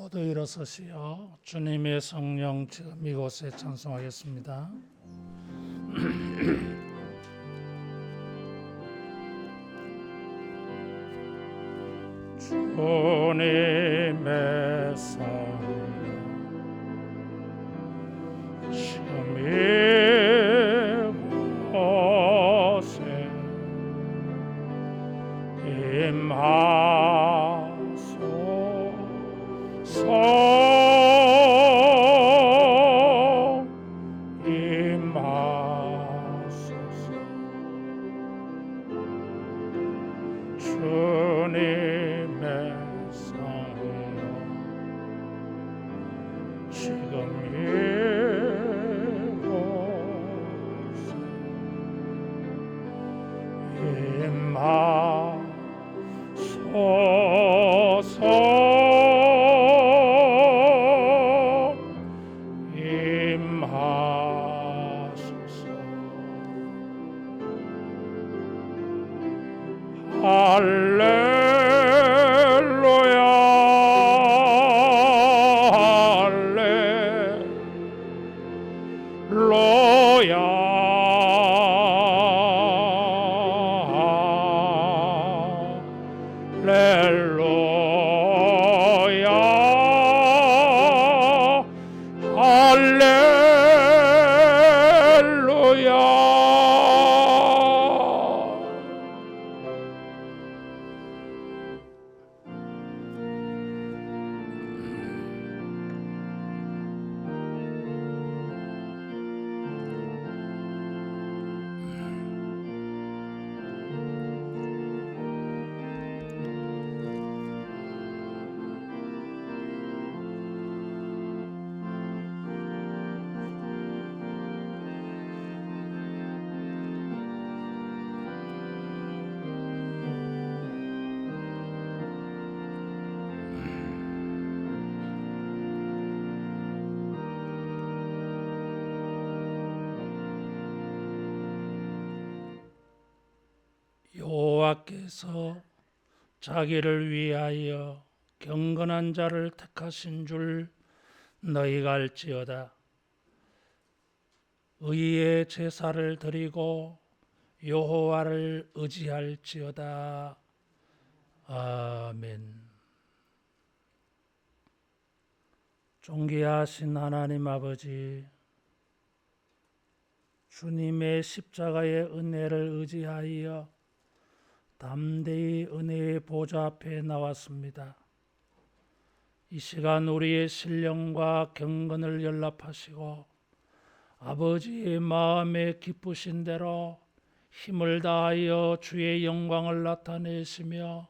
모두 일어서시어 주님의 성령 지금 이곳에 찬송하겠습니다. 주님의 성령 지금 이곳에 임하소서. 주님의 성령 지금 이곳에 임하소서. 할렐루야 할렐루야 여호와께서 자기를 위하여 경건한 자를 택하신 줄 너희가 알지어다. 의의 제사를 드리고 여호와를 의지할지어다. 아멘. 존귀하신 하나님 아버지, 주님의 십자가의 은혜를 의지하여 담대히 은혜의 보좌 앞에 나왔습니다. 이 시간 우리의 신령과 경건을 연락하시고 아버지의 마음에 기쁘신 대로 힘을 다하여 주의 영광을 나타내시며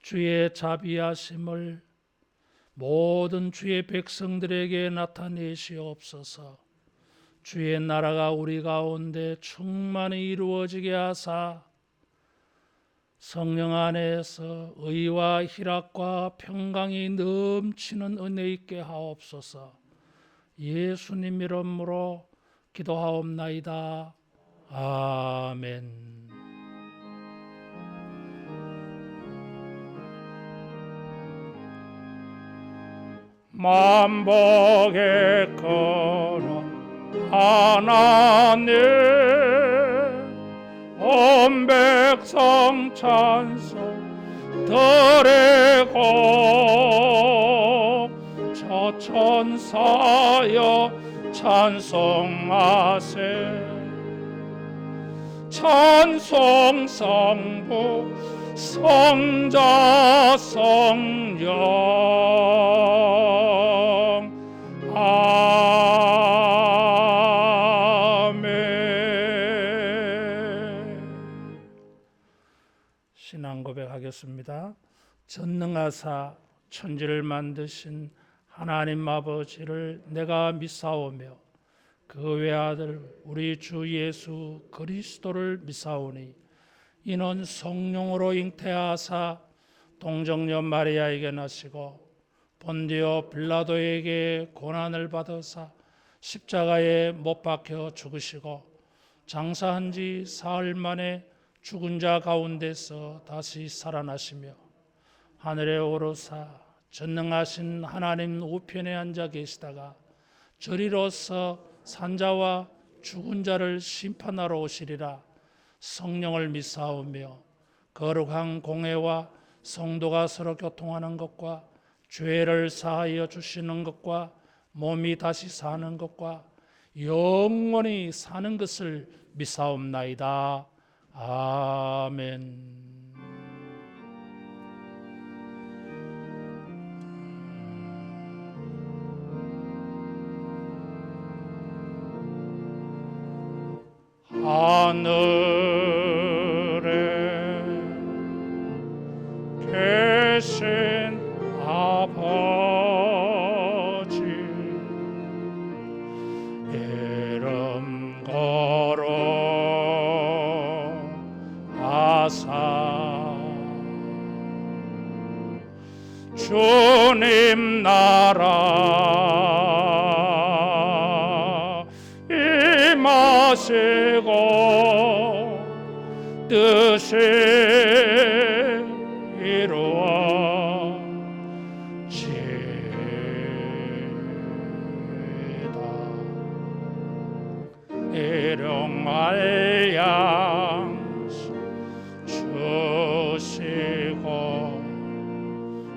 주의 자비하심을 모든 주의 백성들에게 나타내시옵소서. 주의 나라가 우리 가운데 충만히 이루어지게 하사 성령 안에서 의와 희락과 평강이 넘치는 은혜 있게 하옵소서. 예수님 이름으로 기도하옵나이다. 아멘. 만복의 근원 하나님, 온 백성 찬송 드리고 저 천사여 찬송하세. 찬송 성부 성자 성령 신앙 고백하겠습니다. 전능하사 천지를 만드신 하나님 아버지를 내가 믿사오며 그 외아들 우리 주 예수 그리스도를 믿사오니 이는 성령으로 잉태하사 동정녀 마리아에게 나시고 본디오 빌라도에게 고난을 받으사 십자가에 못 박혀 죽으시고 장사한 지 사흘 만에 죽은 자 가운데서 다시 살아나시며 하늘에 오르사 전능하신 하나님 우편에 앉아 계시다가 저리로서 산자와 죽은 자를 심판하러 오시리라. 성령을 믿사오며 거룩한 공회와 성도가 서로 교통하는 것과 죄를 사하여 주시는 것과 몸이 다시 사는 것과 영원히 사는 것을 믿사옵나이다. 아멘. 하늘에 계신 아버지, 이름 거룩하사 주님 나라 임하시고 뜻이 이루어지다. 일용할 양식 주시고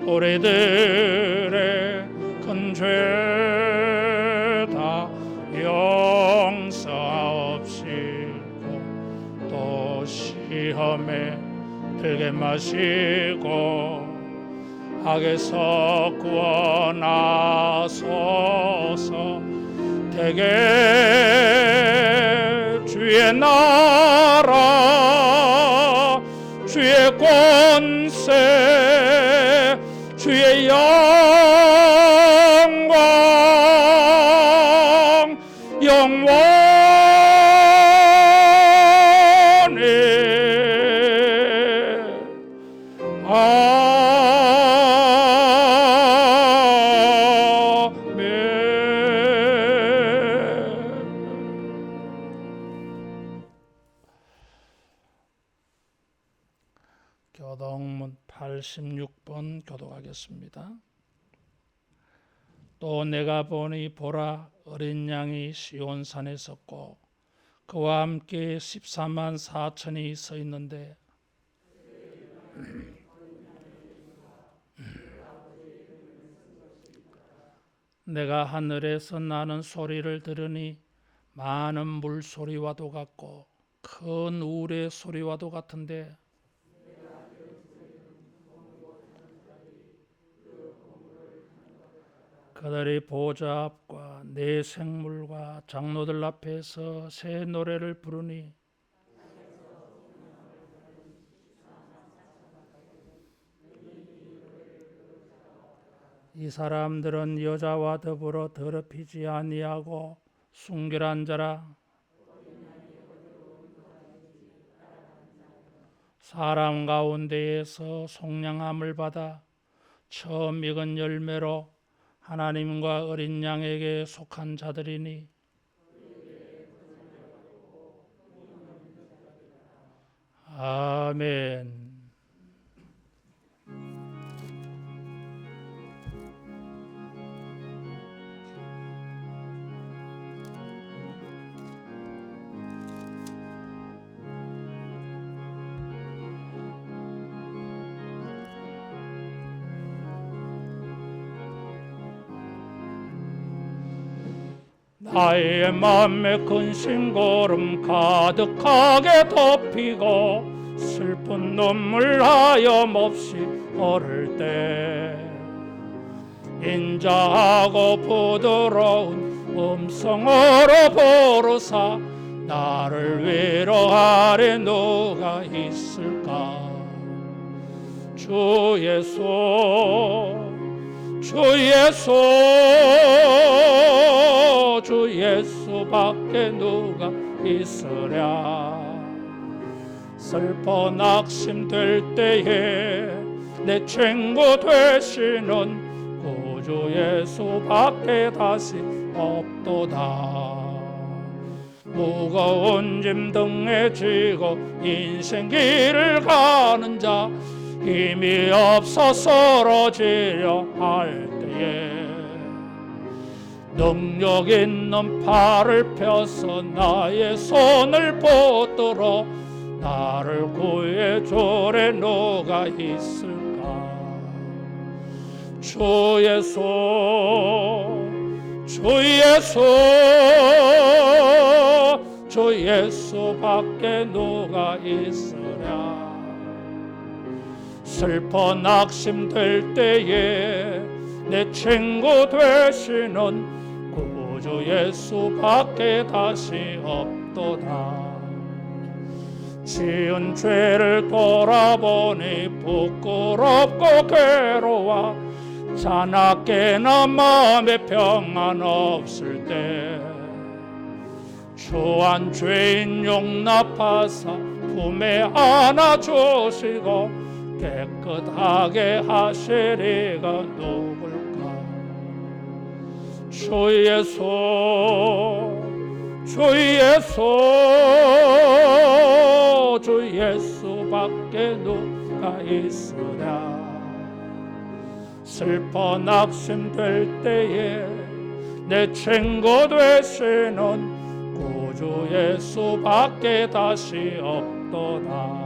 우리들의 큰 죄 다 용서하옵시고 또 시험에 들게 마시고 악에서 구원하소서. 대개 주의 나라 주의 권세 주의 영광 영원히 교동문 86번 교독하겠습니다. 또 내가 보니 보라 어린 양이 시온산에 섰고 그와 함께 14만 4천이 서 있는데 내가 하늘에서 나는 소리를 들으니 많은 물소리와도 같고 큰 우레 소리와도 같은데 그들이 보좌 앞과 네 생물과 장로들 앞에서 새 노래를 부르니 이 사람들은 여자와 더불어 더럽히지 아니하고 순결한 자라. 사람 가운데에서 속량함을 받아 처음 익은 열매로 하나님과 어린 양에게 속한 자들이니 아멘. 나의 맘에 큰 심고름 가득하게 덮이고 슬픈 눈물 하염없이 흐를 때 인자하고 부드러운 음성으로 부르사 나를 위로하리 누가 있을까. 주 예수 주 예수 주 예수밖에 누가 있으랴. 슬퍼 낙심될 때에 내 친구 되시는 구주 예수밖에 다시 없도다. 무거운 짐 등에 지고 인생 길을 가는 자 힘이 없어 쓰러지려 할 때에 능력 있는 팔을 펴서 나의 손을 붙들어 나를 구해주려 누가 있을까? 주 예수, 주 예수, 주 예수밖에 누가 있으랴. 슬퍼 낙심될 때에 내 친구 되시는 구주 예수밖에 다시 없도다. 지은 죄를 돌아보니 부끄럽고 괴로워 자나깨나 마음에 평안 없을 때 주한 죄인 용납하사 품에 안아주시고 깨끗하게 하시리가 누굴까? 주 예수, 주 예수, 주 예수밖에 누가 있으랴. 슬퍼 낙심될 때에 내 친구 되시는 구주 예수밖에 다시 없도다.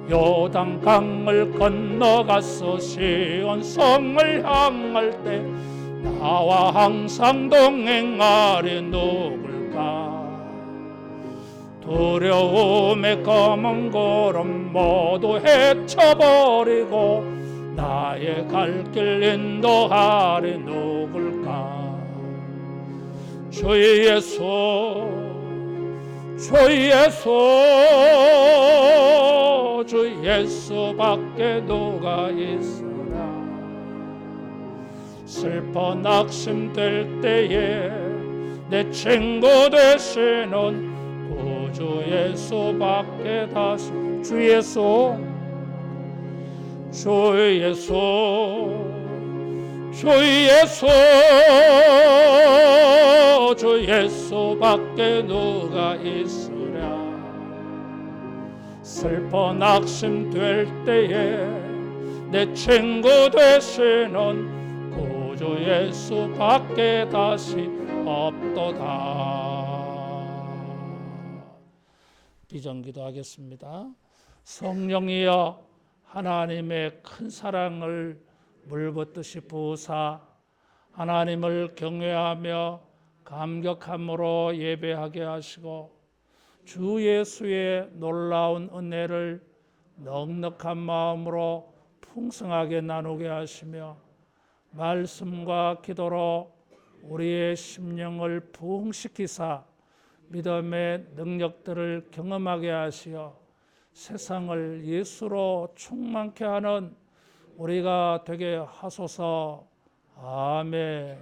요단강을 건너가서 시온 성을 향할 때 나와 항상 동행하리 누굴까? 두려움의 검은 구름 모두 헤쳐버리고 나의 갈 길 인도하리 누굴까? 주 예수, 주 예수, 주 예수밖에 누가 있으랴. 슬퍼 낙심될 때에 내 친구 되시는 구주 예수밖에 다시 주 예수, 주 예수, 주 예수, 주 예수밖에 누가 있으랴. 슬퍼 낙심될 때에 내 친구 되시는 구주 예수밖에 다시 없도다. 비전기도하겠습니다. 성령이여 하나님의 큰 사랑을 물붓듯이 부으사 하나님을 경외하며 감격함으로 예배하게 하시고 주 예수의 놀라운 은혜를 넉넉한 마음으로 풍성하게 나누게 하시며 말씀과 기도로 우리의 심령을 부흥시키사 믿음의 능력들을 경험하게 하시어 세상을 예수로 충만케 하는 우리가 되게 하소서. 아멘.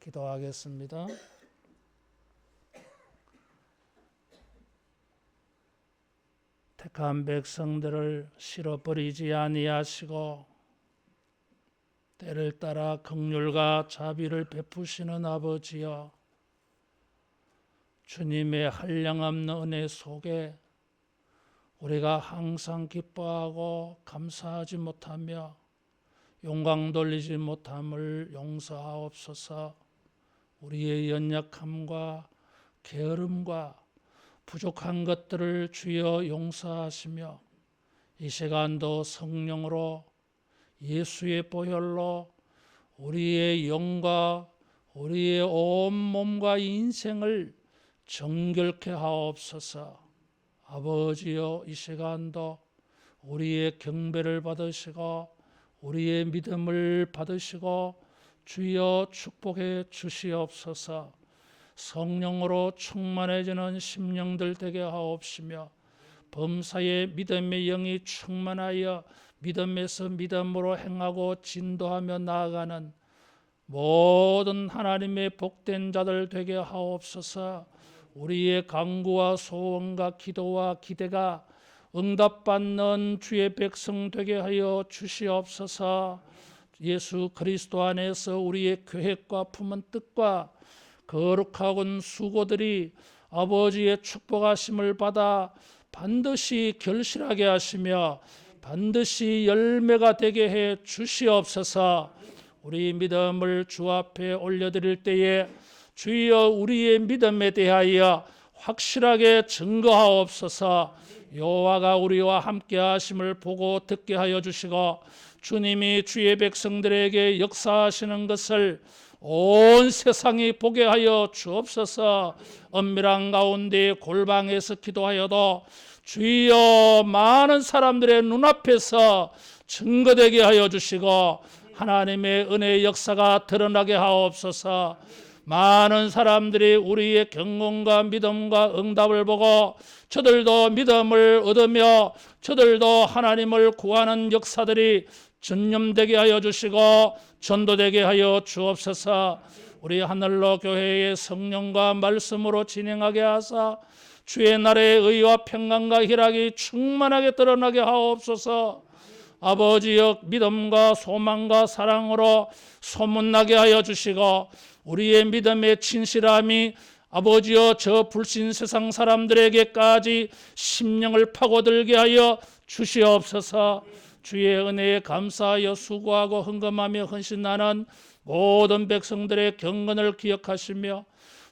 기도하겠습니다. 택한 백성들을 실어버리지 아니하시고 때를 따라 긍휼과 자비를 베푸시는 아버지여, 주님의 한량없는 은혜 속에 우리가 항상 기뻐하고 감사하지 못하며 영광 돌리지 못함을 용서하옵소서. 우리의 연약함과 게으름과 부족한 것들을 주여 용서하시며 이 시간도 성령으로 예수의 보혈로 우리의 영과 우리의 온 몸과 인생을 정결케 하옵소서. 아버지여, 이 시간도 우리의 경배를 받으시고 우리의 믿음을 받으시고 주여 축복해 주시옵소서. 성령으로 충만해지는 심령들 되게 하옵시며 범사에 믿음의 영이 충만하여 믿음에서 믿음으로 행하고 진도하며 나아가는 모든 하나님의 복된 자들 되게 하옵소서. 우리의 간구와 소원과 기도와 기대가 응답받는 주의 백성 되게 하여 주시옵소서. 예수 그리스도 안에서 우리의 계획과 품은 뜻과 거룩하군 수고들이 아버지의 축복하심을 받아 반드시 결실하게 하시며 반드시 열매가 되게 해 주시옵소서. 우리 믿음을 주 앞에 올려드릴 때에 주여 우리의 믿음에 대하여 확실하게 증거하옵소서. 여호와가 우리와 함께 하심을 보고 듣게 하여 주시고 주님이 주의 백성들에게 역사하시는 것을 온 세상이 보게 하여 주옵소서. 엄밀한 가운데 골방에서 기도하여도 주여 많은 사람들의 눈앞에서 증거되게 하여 주시고 하나님의 은혜의 역사가 드러나게 하옵소서. 많은 사람들이 우리의 경건과 믿음과 응답을 보고 저들도 믿음을 얻으며 저들도 하나님을 구하는 역사들이 전념되게 하여 주시고 전도되게 하여 주옵소서. 우리 하늘로 교회의 성령과 말씀으로 진행하게 하사 주의 나라의 의와 평강과 희락이 충만하게 드러나게 하옵소서. 아버지여 믿음과 소망과 사랑으로 소문나게 하여 주시고 우리의 믿음의 진실함이 아버지여 저 불신 세상 사람들에게까지 심령을 파고들게 하여 주시옵소서. 주의 은혜에 감사하여 수고하고 헌금하며 헌신하는 모든 백성들의 경건을 기억하시며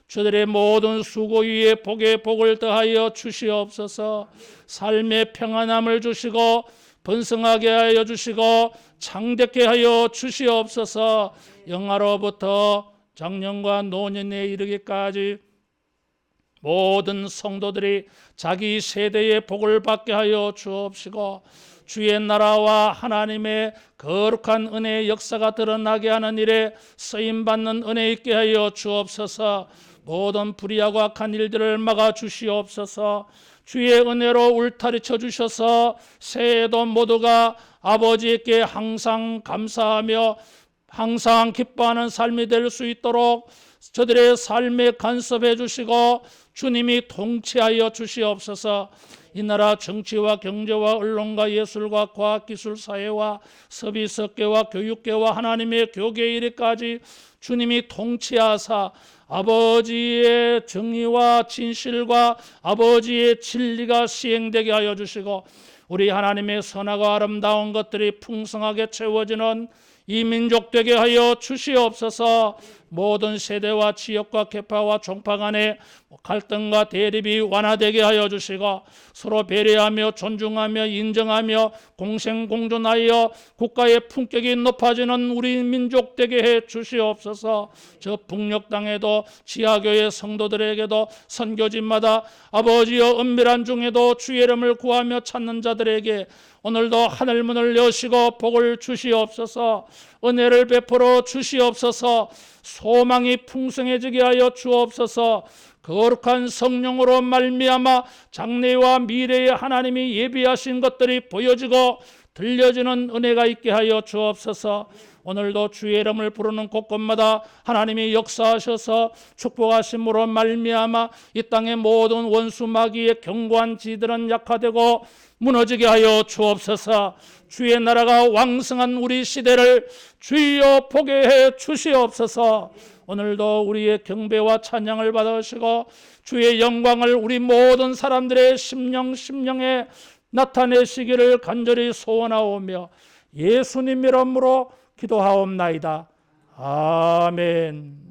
저들의 모든 수고 위에 복에 복을 더하여 주시옵소서. 삶의 평안함을 주시고 번성하게 하여 주시고 창대케 하여 주시옵소서. 영아로부터 장년과 노년에 이르기까지 모든 성도들이 자기 세대의 복을 받게 하여 주옵시고 주의 나라와 하나님의 거룩한 은혜의 역사가 드러나게 하는 일에 쓰임받는 은혜 있게 하여 주옵소서. 모든 불의하고 악한 일들을 막아 주시옵소서. 주의 은혜로 울타리 쳐주셔서 새해에도 모두가 아버지께 항상 감사하며 항상 기뻐하는 삶이 될 수 있도록 저들의 삶에 간섭해 주시고 주님이 통치하여 주시옵소서. 이 나라 정치와 경제와 언론과 예술과 과학기술 사회와 서비스업계와 교육계와 하나님의 교계 이래까지 주님이 통치하사 아버지의 정의와 진실과 아버지의 진리가 시행되게 하여 주시고 우리 하나님의 선하고 아름다운 것들이 풍성하게 채워지는 이 민족 되게 하여 주시옵소서. 모든 세대와 지역과 계파와 종파 간의 갈등과 대립이 완화되게 하여 주시고 서로 배려하며 존중하며 인정하며 공생공존하여 국가의 품격이 높아지는 우리 민족 되게 해 주시옵소서. 저 북녘 땅에도 지하교회 성도들에게도 선교지마다 아버지여 은밀한 중에도 주의 이름을 구하며 찾는 자들에게 오늘도 하늘문을 여시고 복을 주시옵소서. 은혜를 베풀어 주시옵소서. 소망이 풍성해지게 하여 주옵소서. 거룩한 성령으로 말미암아 장래와 미래의 하나님이 예비하신 것들이 보여지고 들려지는 은혜가 있게 하여 주옵소서. 오늘도 주의 이름을 부르는 곳곳마다 하나님이 역사하셔서 축복하심으로 말미암아 이 땅의 모든 원수 마귀의 견고한 지들은 약화되고 무너지게 하여 주옵소서. 주의 나라가 왕성한 우리 시대를 주여 보게 해 주시옵소서. 오늘도 우리의 경배와 찬양을 받으시고 주의 영광을 우리 모든 사람들의 심령에 나타내시기를 간절히 소원하오며 예수님 이름으로 기도하옵나이다. 아멘.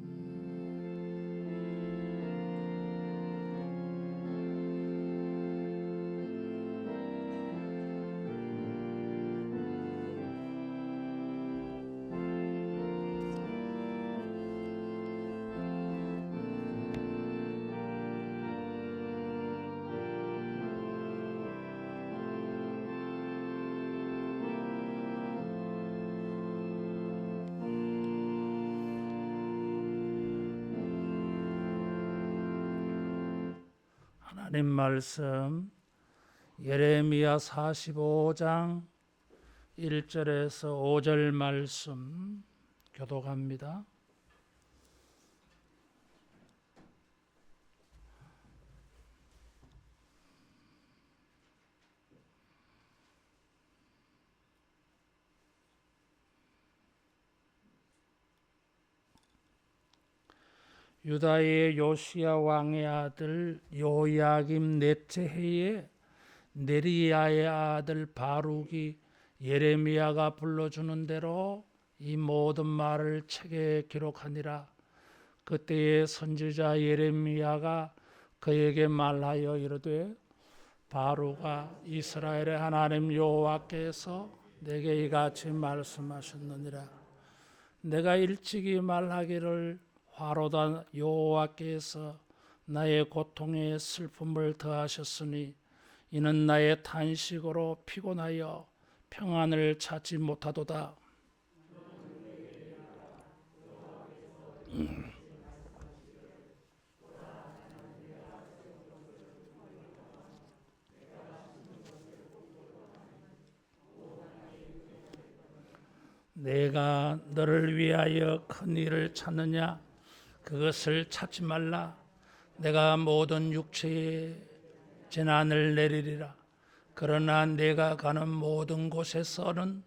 하나님 말씀 예레미야 45장 1절에서 5절 말씀 교독합니다. 유다의 요시야 왕의 아들 요야김 넷째 해에 네리야의 아들 바룩이 예레미야가 불러주는 대로 이 모든 말을 책에 기록하니라. 그때의 선지자 예레미야가 그에게 말하여 이르되 바룩아, 이스라엘의 하나님 여호와께서 내게 이같이 말씀하셨느니라. 내가 일찍이 말하기를 화로다 여호와께서 나의 고통에 슬픔을 더하셨으니 이는 나의 탄식으로 피곤하여 평안을 찾지 못하도다. 내가 너를 위하여 큰 일을 찾느냐? 그것을 찾지 말라. 내가 모든 육체에 재난을 내리리라. 그러나 내가 가는 모든 곳에서는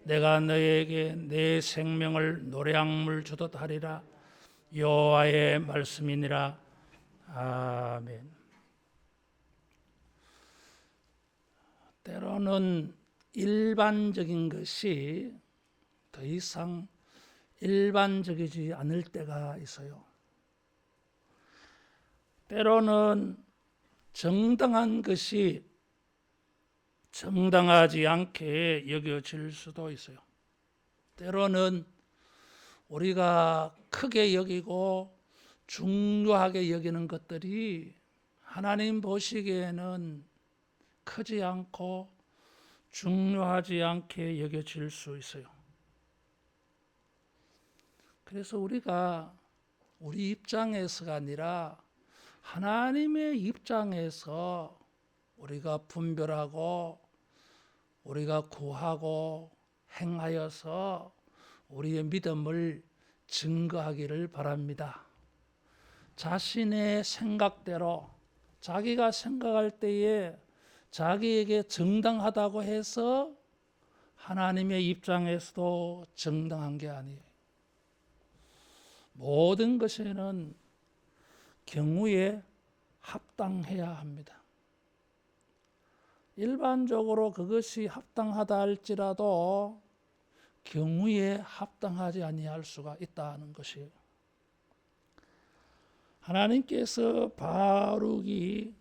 내가 너에게 내 생명을 노량물 주듯 하리라. 여호와의 말씀이니라. 아멘. 때로는 일반적인 것이 더 이상 일반적이지 않을 때가 있어요. 때로는 정당한 것이 정당하지 않게 여겨질 수도 있어요. 때로는 우리가 크게 여기고 중요하게 여기는 것들이 하나님 보시기에는 크지 않고 중요하지 않게 여겨질 수 있어요. 그래서 우리가 우리 입장에서가 아니라 하나님의 입장에서 우리가 분별하고 우리가 구하고 행하여서 우리의 믿음을 증거하기를 바랍니다. 자신의 생각대로 자기가 생각할 때에 자기에게 정당하다고 해서 하나님의 입장에서도 정당한 게 아니에요. 모든 것에는 경우에 합당해야 합니다. 일반적으로 그것이 합당하다 할지라도 경우에 합당하지 아니할 수가 있다는 것이에요. 하나님께서 바룩이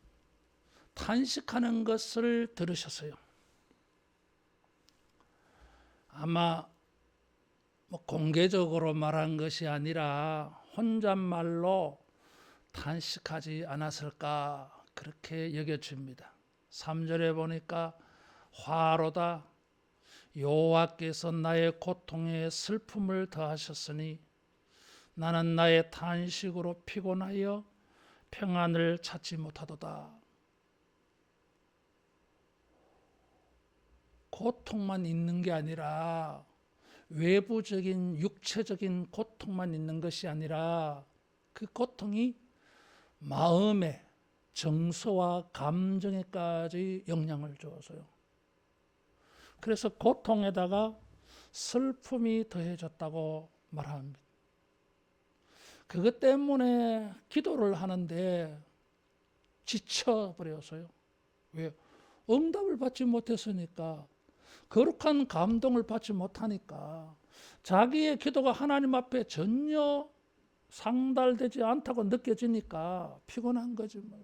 탄식하는 것을 들으셨어요. 아마 공개적으로 말한 것이 아니라 혼잣말로 탄식하지 않았을까 그렇게 여겨집니다. 3절에 보니까 화로다 여호와께서 나의 고통에 슬픔을 더하셨으니 나는 나의 탄식으로 피곤하여 평안을 찾지 못하도다. 고통만 있는 게 아니라 외부적인 육체적인 고통만 있는 것이 아니라 그 고통이 마음의 정서와 감정에까지 영향을 주어서요. 그래서 고통에다가 슬픔이 더해졌다고 말합니다. 그것 때문에 기도를 하는데 지쳐버렸어요. 왜? 응답을 받지 못했으니까, 거룩한 감동을 받지 못하니까, 자기의 기도가 하나님 앞에 전혀 상달되지 않다고 느껴지니까 피곤한 거지 뭐.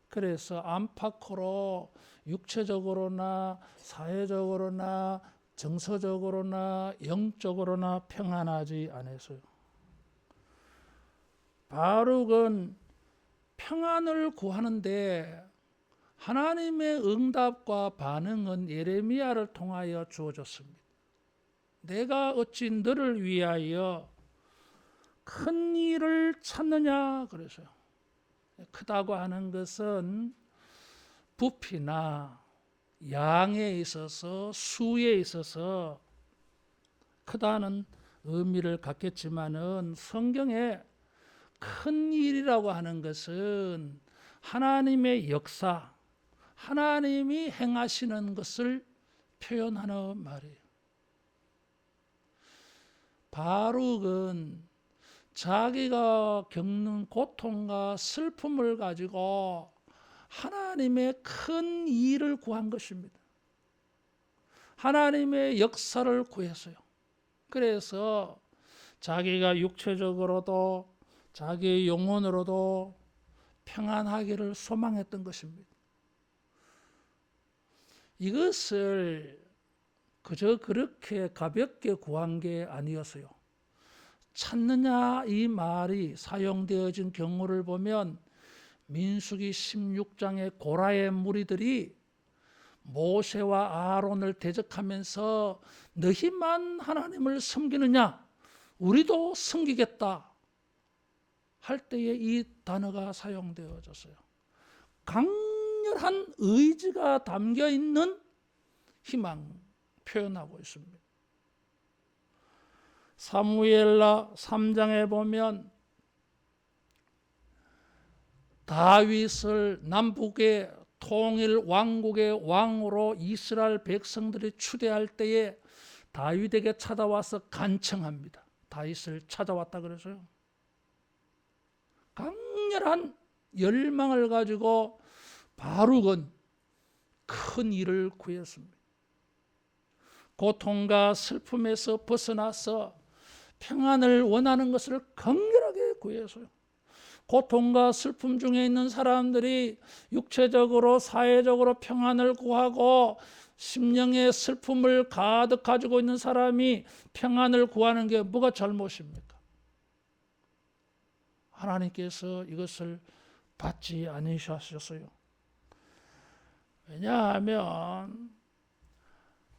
그래서 안팎으로 육체적으로나 사회적으로나 정서적으로나 영적으로나 평안하지 않았어요. 바룩은 평안을 구하는데 하나님의 응답과 반응은 예레미야를 통하여 주어졌습니다. 내가 어찌 너를 위하여 큰 일을 찾느냐 그래서요. 크다고 하는 것은 부피나 양에 있어서 수에 있어서 크다는 의미를 갖겠지만은 성경에 큰 일이라고 하는 것은 하나님의 역사, 하나님이 행하시는 것을 표현하는 말이에요. 바룩은 자기가 겪는 고통과 슬픔을 가지고 하나님의 큰 일을 구한 것입니다. 하나님의 역사를 구했어요. 그래서 자기가 육체적으로도 자기의 영혼으로도 평안하기를 소망했던 것입니다. 이것을 그저 그렇게 가볍게 구한 게 아니었어요. 찾느냐 이 말이 사용되어진 경우를 보면 민수기 16장의 고라의 무리들이 모세와 아론을 대적하면서 너희만 하나님을 섬기느냐? 우리도 섬기겠다 할 때에 이 단어가 사용되어졌어요. 강렬한 의지가 담겨 있는 희망 표현하고 있습니다. 사무엘라 3장에 보면 다윗을 남북의 통일 왕국의 왕으로 이스라엘 백성들이 추대할 때에 다윗에게 찾아와서 간청합니다. 다윗을 찾아왔다 그래서요. 강렬한 열망을 가지고 바룩은 큰 일을 구했습니다. 고통과 슬픔에서 벗어나서 평안을 원하는 것을 강렬하게 구해서요. 고통과 슬픔 중에 있는 사람들이 육체적으로 사회적으로 평안을 구하고 심령의 슬픔을 가득 가지고 있는 사람이 평안을 구하는 게 뭐가 잘못입니까? 하나님께서 이것을 받지 않으셨어요. 왜냐하면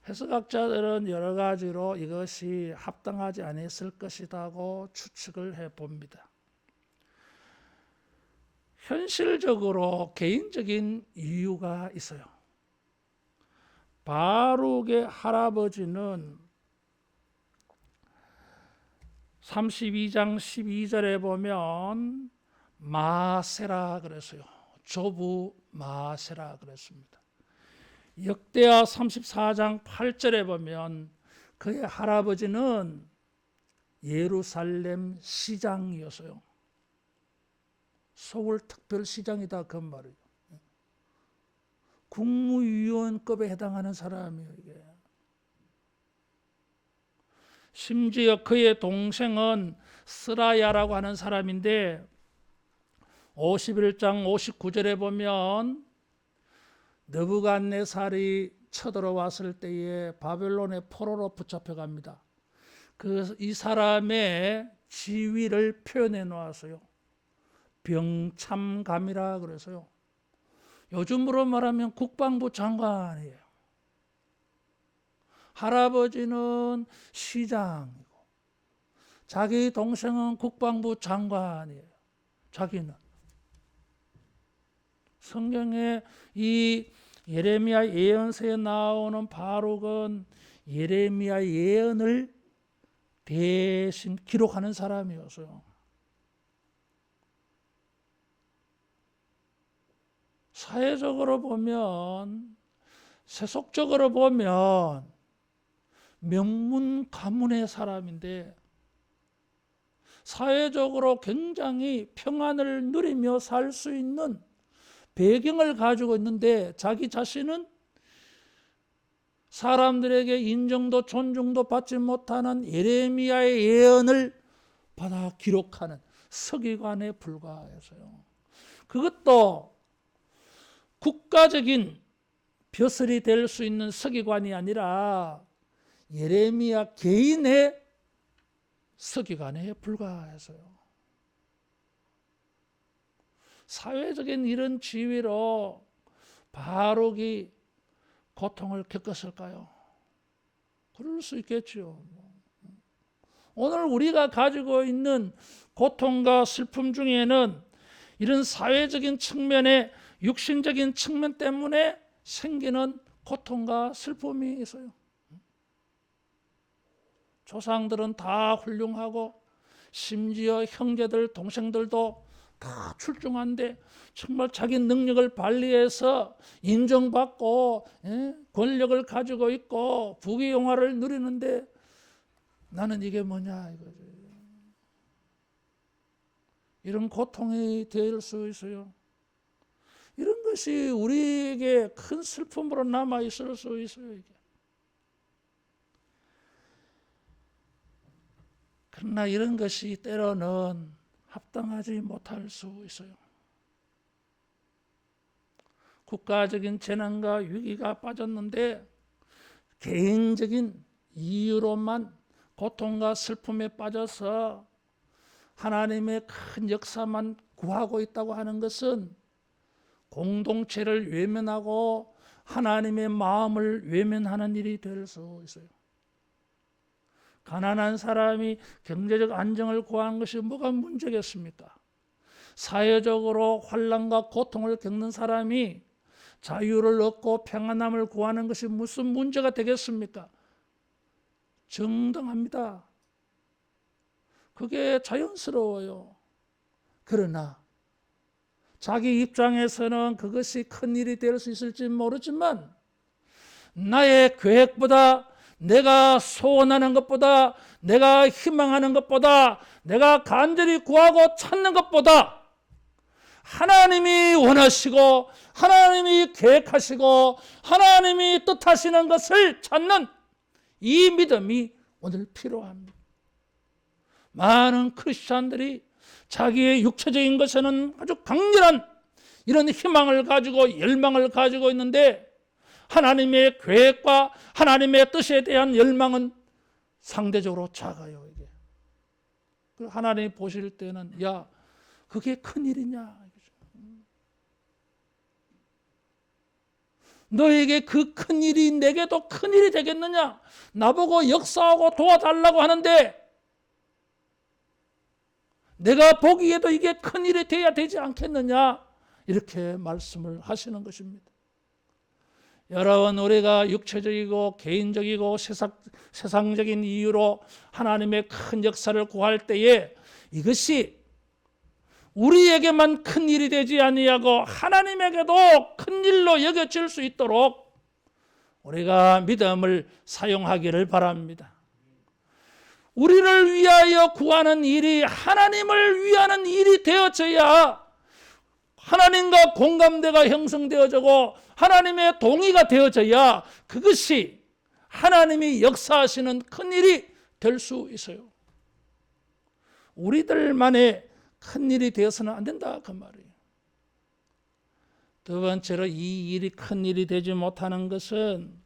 해석학자들은 여러 가지로 이것이 합당하지 않았을 것이라고 추측을 해봅니다. 현실적으로 개인적인 이유가 있어요. 바룩의 할아버지는 32장 12절에 보면 마세라 그랬어요. 조부 마세라 그랬습니다. 역대하 34장 8절에 보면 그의 할아버지는 예루살렘 시장이었어요. 서울 특별시장이다 그 말이에요. 국무위원급에 해당하는 사람이에요. 이게. 심지어 그의 동생은 스라야라고 하는 사람인데 51장 59절에 보면 느부갓네살이 쳐들어왔을 때에 바벨론의 포로로 붙잡혀갑니다. 이 사람의 지위를 표현해 놓았어요. 병참감이라 그래서요. 요즘으로 말하면 국방부 장관이에요. 할아버지는 시장이고 자기 동생은 국방부 장관이에요. 자기는. 성경에 이 예레미야 예언서에 나오는 바룩은 예레미야 예언을 대신 기록하는 사람이었어요. 사회적으로 보면, 세속적으로 보면 명문 가문의 사람인데 사회적으로 굉장히 평안을 누리며 살 수 있는 배경을 가지고 있는데 자기 자신은 사람들에게 인정도 존중도 받지 못하는 예레미야의 예언을 받아 기록하는 서기관에 불과해서요. 그것도 국가적인 벼슬이 될 수 있는 서기관이 아니라 예레미야 개인의 서기관에 불과해서요. 사회적인 이런 지위로 바룩이 고통을 겪었을까요? 그럴 수 있겠죠. 오늘 우리가 가지고 있는 고통과 슬픔 중에는 이런 사회적인 측면에 육신적인 측면 때문에 생기는 고통과 슬픔이 있어요. 조상들은 다 훌륭하고 심지어 형제들, 동생들도 다 출중한데 정말 자기 능력을 발휘해서 인정받고 권력을 가지고 있고 부귀영화를 누리는데 나는 이게 뭐냐 이거지. 이런 고통이 될 수 있어요. 이런 것이 우리에게 큰 슬픔으로 남아 있을 수 있어요. 이게. 그러나 이런 것이 때로는 합당하지 못할 수 있어요. 국가적인 재난과 위기가 빠졌는데 개인적인 이유로만 고통과 슬픔에 빠져서 하나님의 큰 역사만 구하고 있다고 하는 것은 공동체를 외면하고 하나님의 마음을 외면하는 일이 될 수 있어요. 가난한 사람이 경제적 안정을 구한 것이 뭐가 문제겠습니까? 사회적으로 환난과 고통을 겪는 사람이 자유를 얻고 평안함을 구하는 것이 무슨 문제가 되겠습니까? 정당합니다. 그게 자연스러워요. 그러나 자기 입장에서는 그것이 큰일이 될 수 있을지 모르지만 나의 계획보다, 내가 소원하는 것보다, 내가 희망하는 것보다, 내가 간절히 구하고 찾는 것보다 하나님이 원하시고 하나님이 계획하시고 하나님이 뜻하시는 것을 찾는 이 믿음이 오늘 필요합니다. 많은 크리스찬들이 자기의 육체적인 것에는 아주 강렬한 이런 희망을 가지고 열망을 가지고 있는데 하나님의 계획과 하나님의 뜻에 대한 열망은 상대적으로 작아요. 이게. 하나님이 보실 때는 야, 그게 큰일이냐? 너에게 그 큰일이 내게도 큰일이 되겠느냐? 나보고 역사하고 도와달라고 하는데 내가 보기에도 이게 큰일이 돼야 되지 않겠느냐? 이렇게 말씀을 하시는 것입니다. 여러분, 우리가 육체적이고 개인적이고 세상적인 이유로 하나님의 큰 역사를 구할 때에 이것이 우리에게만 큰일이 되지 아니하고 하나님에게도 큰일로 여겨질 수 있도록 우리가 믿음을 사용하기를 바랍니다. 우리를 위하여 구하는 일이 하나님을 위하는 일이 되어져야 하나님과 공감대가 형성되어지고 하나님의 동의가 되어져야 그것이 하나님이 역사하시는 큰일이 될 수 있어요. 우리들만의 큰일이 되어서는 안 된다 그 말이에요. 두 번째로 이 일이 큰일이 되지 못하는 것은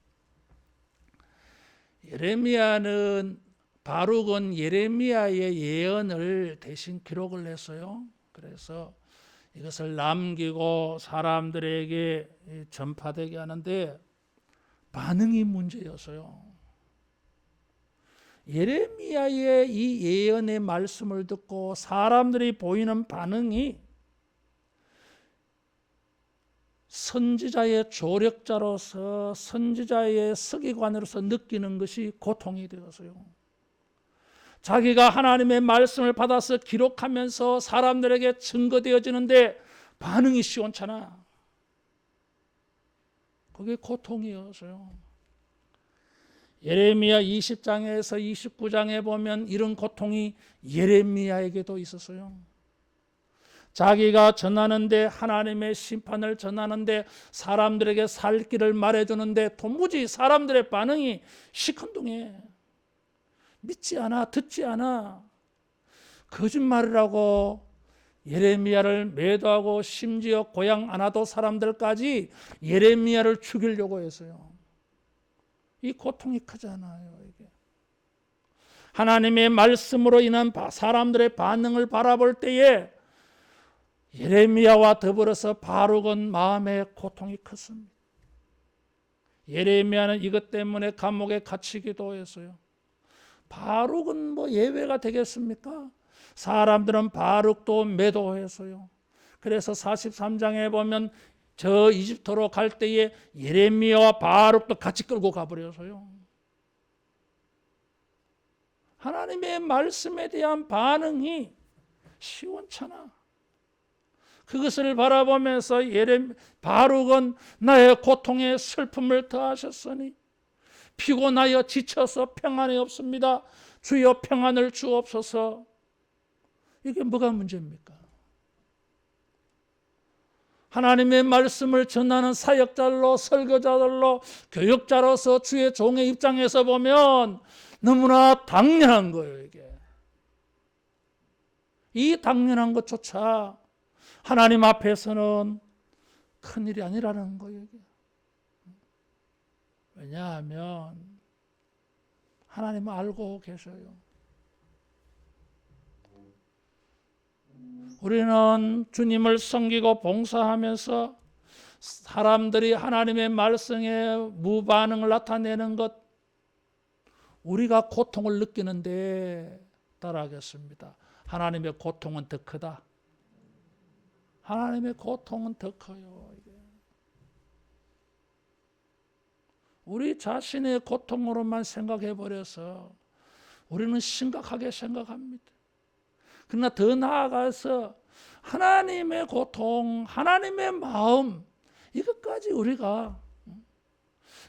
바룩은 예레미야의 예언을 대신 기록을 했어요. 그래서 이것을 남기고 사람들에게 전파되게 하는데 반응이 문제였어요. 예레미야의 이 예언의 말씀을 듣고 사람들이 보이는 반응이 선지자의 조력자로서 선지자의 서기관으로서 느끼는 것이 고통이 되었어요. 자기가 하나님의 말씀을 받아서 기록하면서 사람들에게 증거되어지는데 반응이 시원찮아. 그게 고통이었어요. 예레미야 20장에서 29장에 보면 이런 고통이 예레미야에게도 있었어요. 자기가 전하는데 하나님의 심판을 전하는데 사람들에게 살 길을 말해주는데 도무지 사람들의 반응이 시큰둥해. 믿지 않아, 듣지 않아. 거짓말을 하고 예레미야를 매도하고 심지어 고향 안하도 사람들까지 예레미야를 죽이려고 했어요. 이 고통이 크잖아요. 이게. 하나님의 말씀으로 인한 사람들의 반응을 바라볼 때에 예레미야와 더불어서 바룩은 마음의 고통이 컸습니다. 예레미야는 이것 때문에 감옥에 갇히기도 했어요. 바룩은 뭐 예외가 되겠습니까? 사람들은 바룩도 매도했어요. 그래서 43장에 보면 저 이집트로 갈 때에 예레미야와 바룩도 같이 끌고 가버려서요. 하나님의 말씀에 대한 반응이 시원찮아. 그것을 바라보면서 바룩은 나의 고통에 슬픔을 더하셨으니 피곤하여 지쳐서 평안이 없습니다. 주여 평안을 주옵소서. 이게 뭐가 문제입니까? 하나님의 말씀을 전하는 사역자로, 설교자들로, 교육자로서 주의 종의 입장에서 보면 너무나 당연한 거예요, 이게. 이 당연한 것조차 하나님 앞에서는 큰일이 아니라는 거예요, 이게. 왜냐하면 하나님은 알고 계셔요. 우리는 주님을 섬기고 봉사하면서 사람들이 하나님의 말씀에 무반응을 나타내는 것, 우리가 고통을 느끼는데 따라하겠습니다. 하나님의 고통은 더 크다. 하나님의 고통은 더 커요. 이게. 우리 자신의 고통으로만 생각해 버려서 우리는 심각하게 생각합니다. 그러나 더 나아가서 하나님의 고통, 하나님의 마음, 이것까지 우리가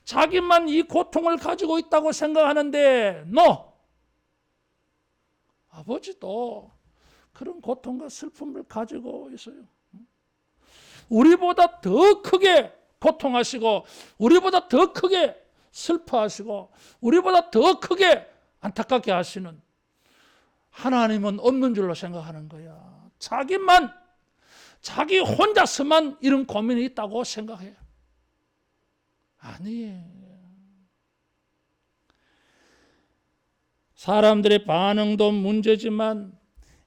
자기만 이 고통을 가지고 있다고 생각하는데 no! 아버지도 그런 고통과 슬픔을 가지고 있어요. 우리보다 더 크게 고통하시고 우리보다 더 크게 슬퍼하시고 우리보다 더 크게 안타깝게 하시는 하나님은 없는 줄로 생각하는 거야. 자기 혼자서만 이런 고민이 있다고 생각해요. 아니에요. 사람들의 반응도 문제지만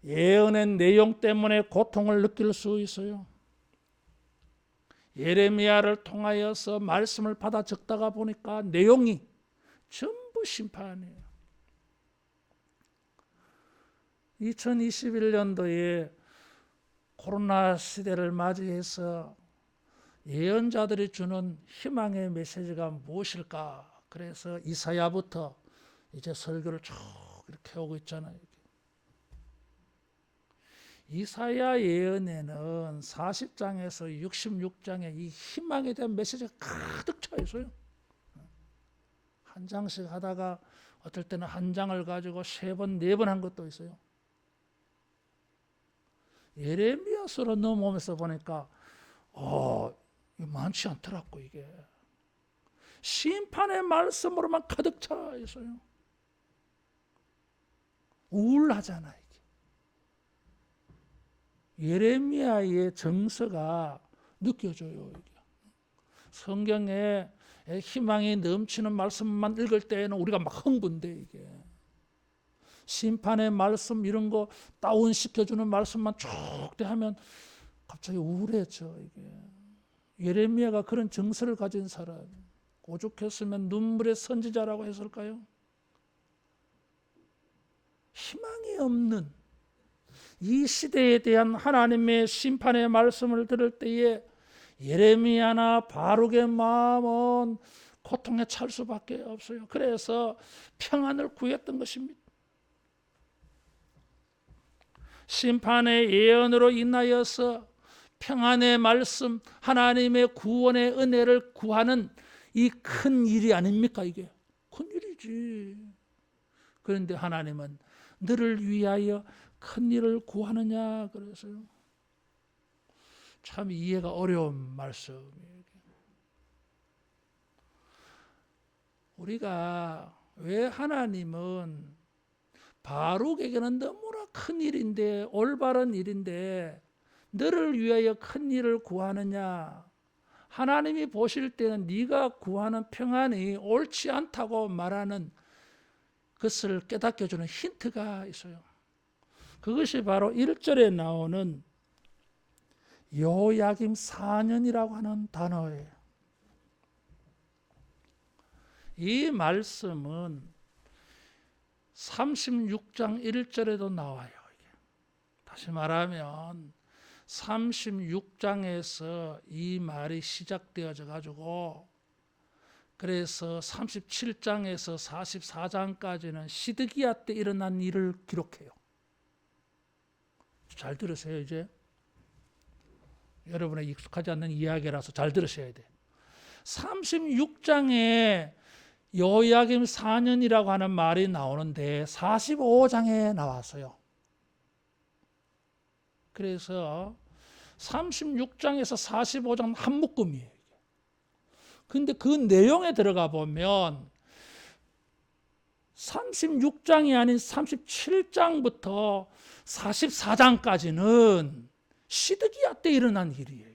예언의 내용 때문에 고통을 느낄 수 있어요. 예레미야를 통하여서 말씀을 받아 적다가 보니까 내용이 전부 심판이에요. 2021년도에 코로나 시대를 맞이해서 예언자들이 주는 희망의 메시지가 무엇일까? 그래서 이사야부터 이제 설교를 쭉 이렇게 오고 있잖아요. 이사야 예언에는 40장에서 66장에 이 희망에 대한 메시지가 가득 차 있어요. 한 장씩 하다가 어떨 때는 한 장을 가지고 3번, 4번 한 것도 있어요. 예레미야서로 넘어오면서 보니까 많지 않더라고. 이게 심판의 말씀으로만 가득 차 있어요. 우울하잖아. 이게 예레미야의 정서가 느껴져요. 이게. 성경에 희망이 넘치는 말씀만 읽을 때에는 우리가 막 흥분돼. 이게 심판의 말씀 이런 거 다운시켜주는 말씀만 쭉 하면 갑자기 우울해져. 이게 예레미야가 그런 정서를 가진 사람, 오죽했으면 눈물의 선지자라고 했을까요? 희망이 없는 이 시대에 대한 하나님의 심판의 말씀을 들을 때에 예레미야나 바룩의 마음은 고통에 찰 수밖에 없어요. 그래서 평안을 구했던 것입니다. 심판의 예언으로 인하여서 평안의 말씀, 하나님의 구원의 은혜를 구하는 이 큰 일이 아닙니까? 이게 큰 일이지. 그런데 하나님은 너를 위하여 큰 일을 구하느냐 그래서요. 참 이해가 어려운 말씀이에요. 우리가 왜 하나님은 바룩에게는 너무나 큰 일인데 올바른 일인데 너를 위하여 큰 일을 구하느냐. 하나님이 보실 때는 네가 구하는 평안이 옳지 않다고 말하는 것을 깨닫게 해주는 힌트가 있어요. 그것이 바로 1절에 나오는 요야김 4년이라고 하는 단어예요. 이 말씀은 36장 1절에도 나와요. 다시 말하면 36장에서 이 말이 시작되어져 가지고 그래서 37장에서 44장까지는 시드기야 때 일어난 일을 기록해요. 잘 들으세요. 이제 여러분의 익숙하지 않는 이야기라서 잘 들으셔야 돼요. 36장에 요야김 4년이라고 하는 말이 나오는데 45장에 나왔어요. 그래서 36장에서 45장 한 묶음이에요. 근데 그 내용에 들어가 보면 36장이 아닌 37장부터 44장까지는 시드기야 때 일어난 일이에요.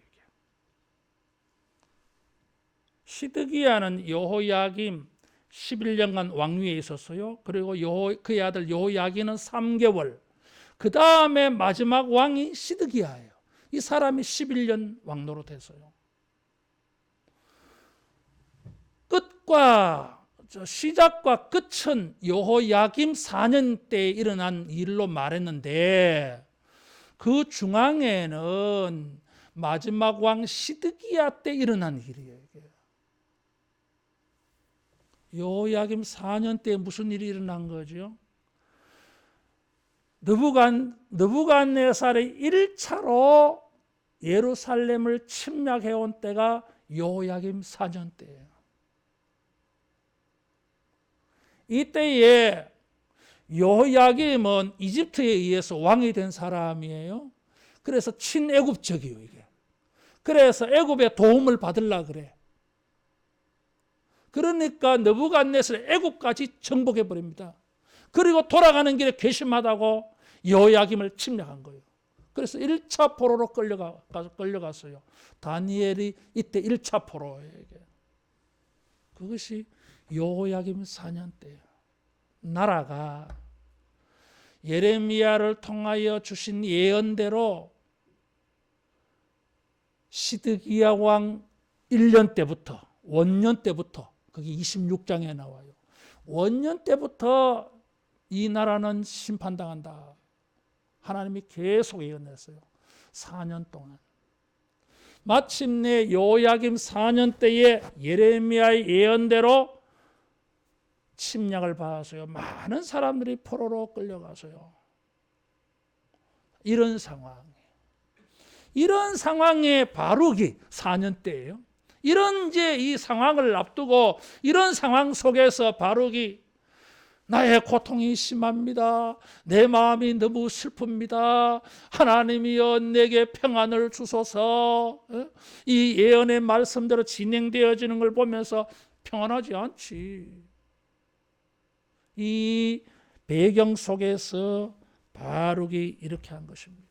시드기야는 여호야김 11년간 왕위에 있었어요. 그리고 그의 아들 여호야긴은 3개월. 그 다음에 마지막 왕이 시드기야예요. 이 사람이 11년 왕노로 됐어요. 시작과 끝은 여호야김 4년 때 일어난 일로 말했는데 그 중앙에는 마지막 왕 시드기야 때 일어난 일이에요. 여호야김 4년 때 무슨 일이 일어난 거죠? 느부갓네살이 1차로 예루살렘을 침략해온 때가 여호야김 4년 때예요. 이때에 여호야김은 이집트에 의해서 왕이 된 사람이에요. 그래서 친애굽적이에요, 이게. 그래서 애굽의 도움을 받으려고 그래. 그러니까 느부갓네살이 애굽까지 정복해 버립니다. 그리고 돌아가는 길에 괘씸하다고 여호야김을 침략한 거예요. 그래서 1차 포로로 끌려갔어요. 다니엘이 이때 1차 포로예요. 그것이 여호야김 4년 때예요. 나라가 예레미야를 통하여 주신 예언대로 시드기야 왕 1년 때부터, 원년 때부터, 그게 26장에 나와요. 원년 때부터 이 나라는 심판당한다. 하나님이 계속 예언했어요. 4년 동안. 마침내 여호야김 4년 때에 예레미야의 예언대로 침략을 받았어요. 많은 사람들이 포로로 끌려가서요. 이런 상황에 바룩이 4년 때예요. 이런 이제 이 상황을 앞두고 이런 상황 속에서 바룩이 나의 고통이 심합니다. 내 마음이 너무 슬픕니다. 하나님이여 내게 평안을 주소서. 이 예언의 말씀대로 진행되어지는 걸 보면서 평안하지 않지. 이 배경 속에서 바룩이 이렇게 한 것입니다.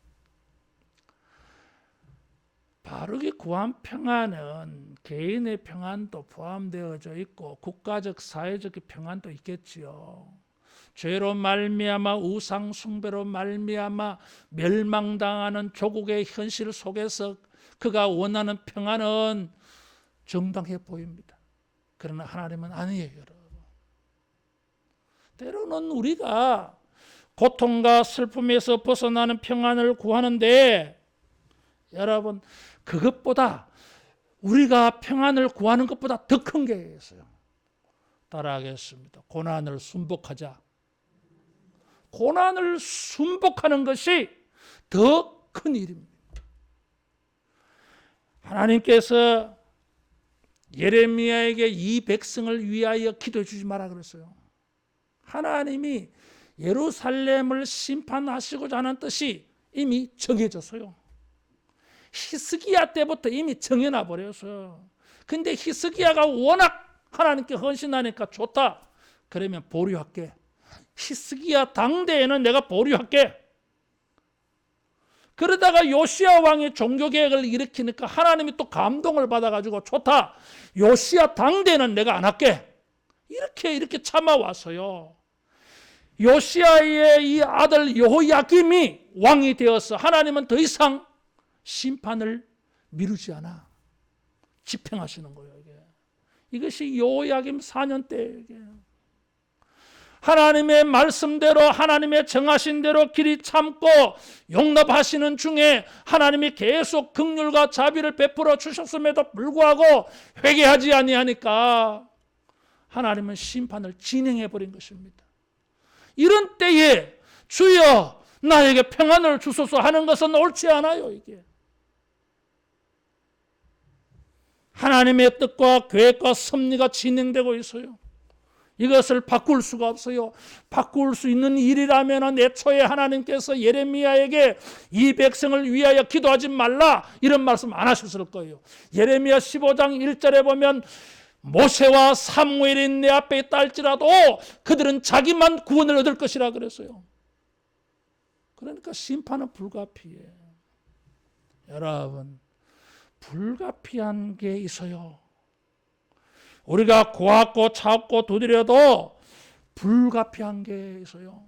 바룩이 구한 평안은 개인의 평안도 포함되어져 있고 국가적 사회적 평안도 있겠지요. 죄로 말미암아 우상 숭배로 말미암아 멸망당하는 조국의 현실 속에서 그가 원하는 평안은 정당해 보입니다. 그러나 하나님은 아니에요, 여러분. 때로는 우리가 고통과 슬픔에서 벗어나는 평안을 구하는데 여러분 그것보다 우리가 평안을 구하는 것보다 더 큰 게 있어요. 따라하겠습니다. 고난을 순복하자. 고난을 순복하는 것이 더 큰 일입니다. 하나님께서 예레미야에게 이 백성을 위하여 기도해 주지 마라 그랬어요. 하나님이 예루살렘을 심판하시고자 하는 뜻이 이미 정해졌어요. 히스기야 때부터 이미 정해놔 버렸어요. 근데 히스기야가 워낙 하나님께 헌신하니까 좋다. 그러면 보류할게. 히스기야 당대에는 내가 보류할게. 그러다가 요시야 왕이 종교개혁을 일으키니까 하나님이 또 감동을 받아가지고 좋다. 요시야 당대에는 내가 안 할게. 이렇게 참아왔어요. 요시야의 이 아들 여호야김이 왕이 되어서 하나님은 더 이상 심판을 미루지 않아. 집행하시는 거예요. 이것이 여호야김 4년 때예요. 하나님의 말씀대로 하나님의 정하신 대로 길이 참고 용납하시는 중에 하나님이 계속 긍휼과 자비를 베풀어 주셨음에도 불구하고 회개하지 아니하니까 하나님은 심판을 진행해 버린 것입니다. 이런 때에 주여 나에게 평안을 주소서 하는 것은 옳지 않아요. 이게 하나님의 뜻과 계획과 섭리가 진행되고 있어요. 이것을 바꿀 수가 없어요. 바꿀 수 있는 일이라면 애초에 하나님께서 예레미야에게 이 백성을 위하여 기도하지 말라 이런 말씀 안 하셨을 거예요. 예레미야 15장 1절에 보면 모세와 사무엘이 내 앞에 있다 할지라도 그들은 자기만 구원을 얻을 것이라 그랬어요. 그러니까 심판은 불가피해. 여러분, 불가피한 게 있어요. 우리가 고학고 찾고 두드려도 불가피한 게 있어요.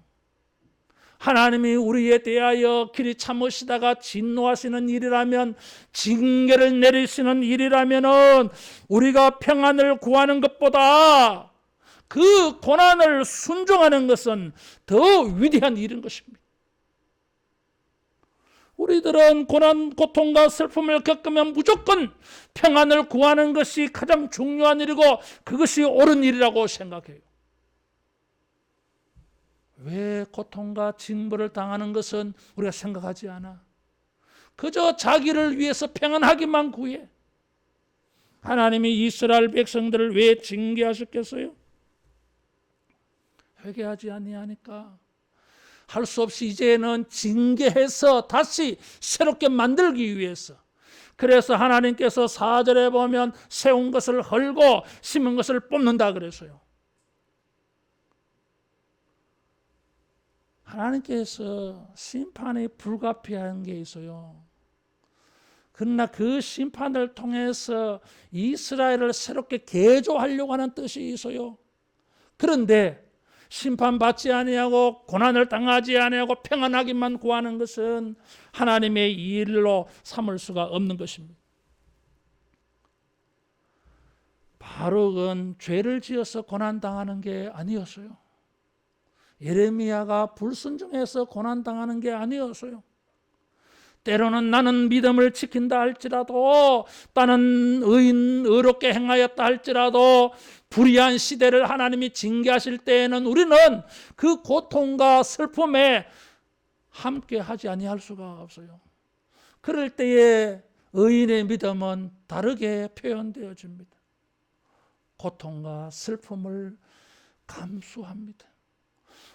하나님이 우리에 대하여 길이 참으시다가 진노하시는 일이라면, 징계를 내리시는 일이라면 우리가 평안을 구하는 것보다 그 고난을 순종하는 것은 더 위대한 일인 것입니다. 우리들은 고난, 고통과 슬픔을 겪으면 무조건 평안을 구하는 것이 가장 중요한 일이고 그것이 옳은 일이라고 생각해요. 왜 고통과 징벌을 당하는 것은 우리가 생각하지 않아? 그저 자기를 위해서 평안하기만 구해. 하나님이 이스라엘 백성들을 왜 징계하셨겠어요? 회개하지 아니하니까. 할 수 없이 이제는 징계해서 다시 새롭게 만들기 위해서. 그래서 하나님께서 4절에 보면 세운 것을 헐고 심은 것을 뽑는다 그랬어요. 하나님께서 심판이 불가피한 게 있어요. 그러나 그 심판을 통해서 이스라엘을 새롭게 개조하려고 하는 뜻이 있어요. 그런데 심판받지 아니하고 고난을 당하지 아니하고 평안하기만 구하는 것은 하나님의 일로 삼을 수가 없는 것입니다. 바룩은 죄를 지어서 고난당하는 게 아니었어요. 예레미야가 불순종해서 고난당하는 게 아니었어요. 때로는 나는 믿음을 지킨다 할지라도, 나는 의롭게 행하였다 할지라도 불의한 시대를 하나님이 징계하실 때에는 우리는 그 고통과 슬픔에 함께 하지 아니할 수가 없어요. 그럴 때에 의인의 믿음은 다르게 표현되어집니다. 고통과 슬픔을 감수합니다.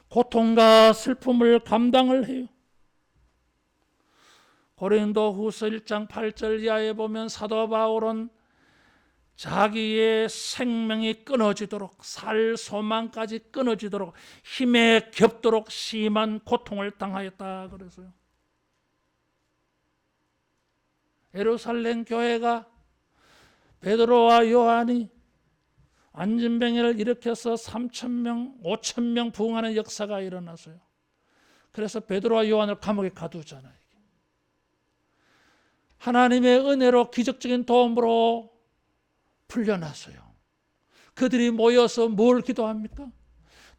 고통과 슬픔을 감당을 해요. 고린도후서 1장 8절 이하에 보면 사도 바울은 자기의 생명이 끊어지도록, 살 소망까지 끊어지도록 힘에 겹도록 심한 고통을 당하였다 그래서요. 예루살렘 교회가 베드로와 요한이 안진뱅이를 일으켜서 3,000명, 5,000명 부흥하는 역사가 일어났어요. 그래서 베드로와 요한을 감옥에 가두었잖아요. 하나님의 은혜로 기적적인 도움으로 풀려났어요. 그들이 모여서 뭘 기도합니까?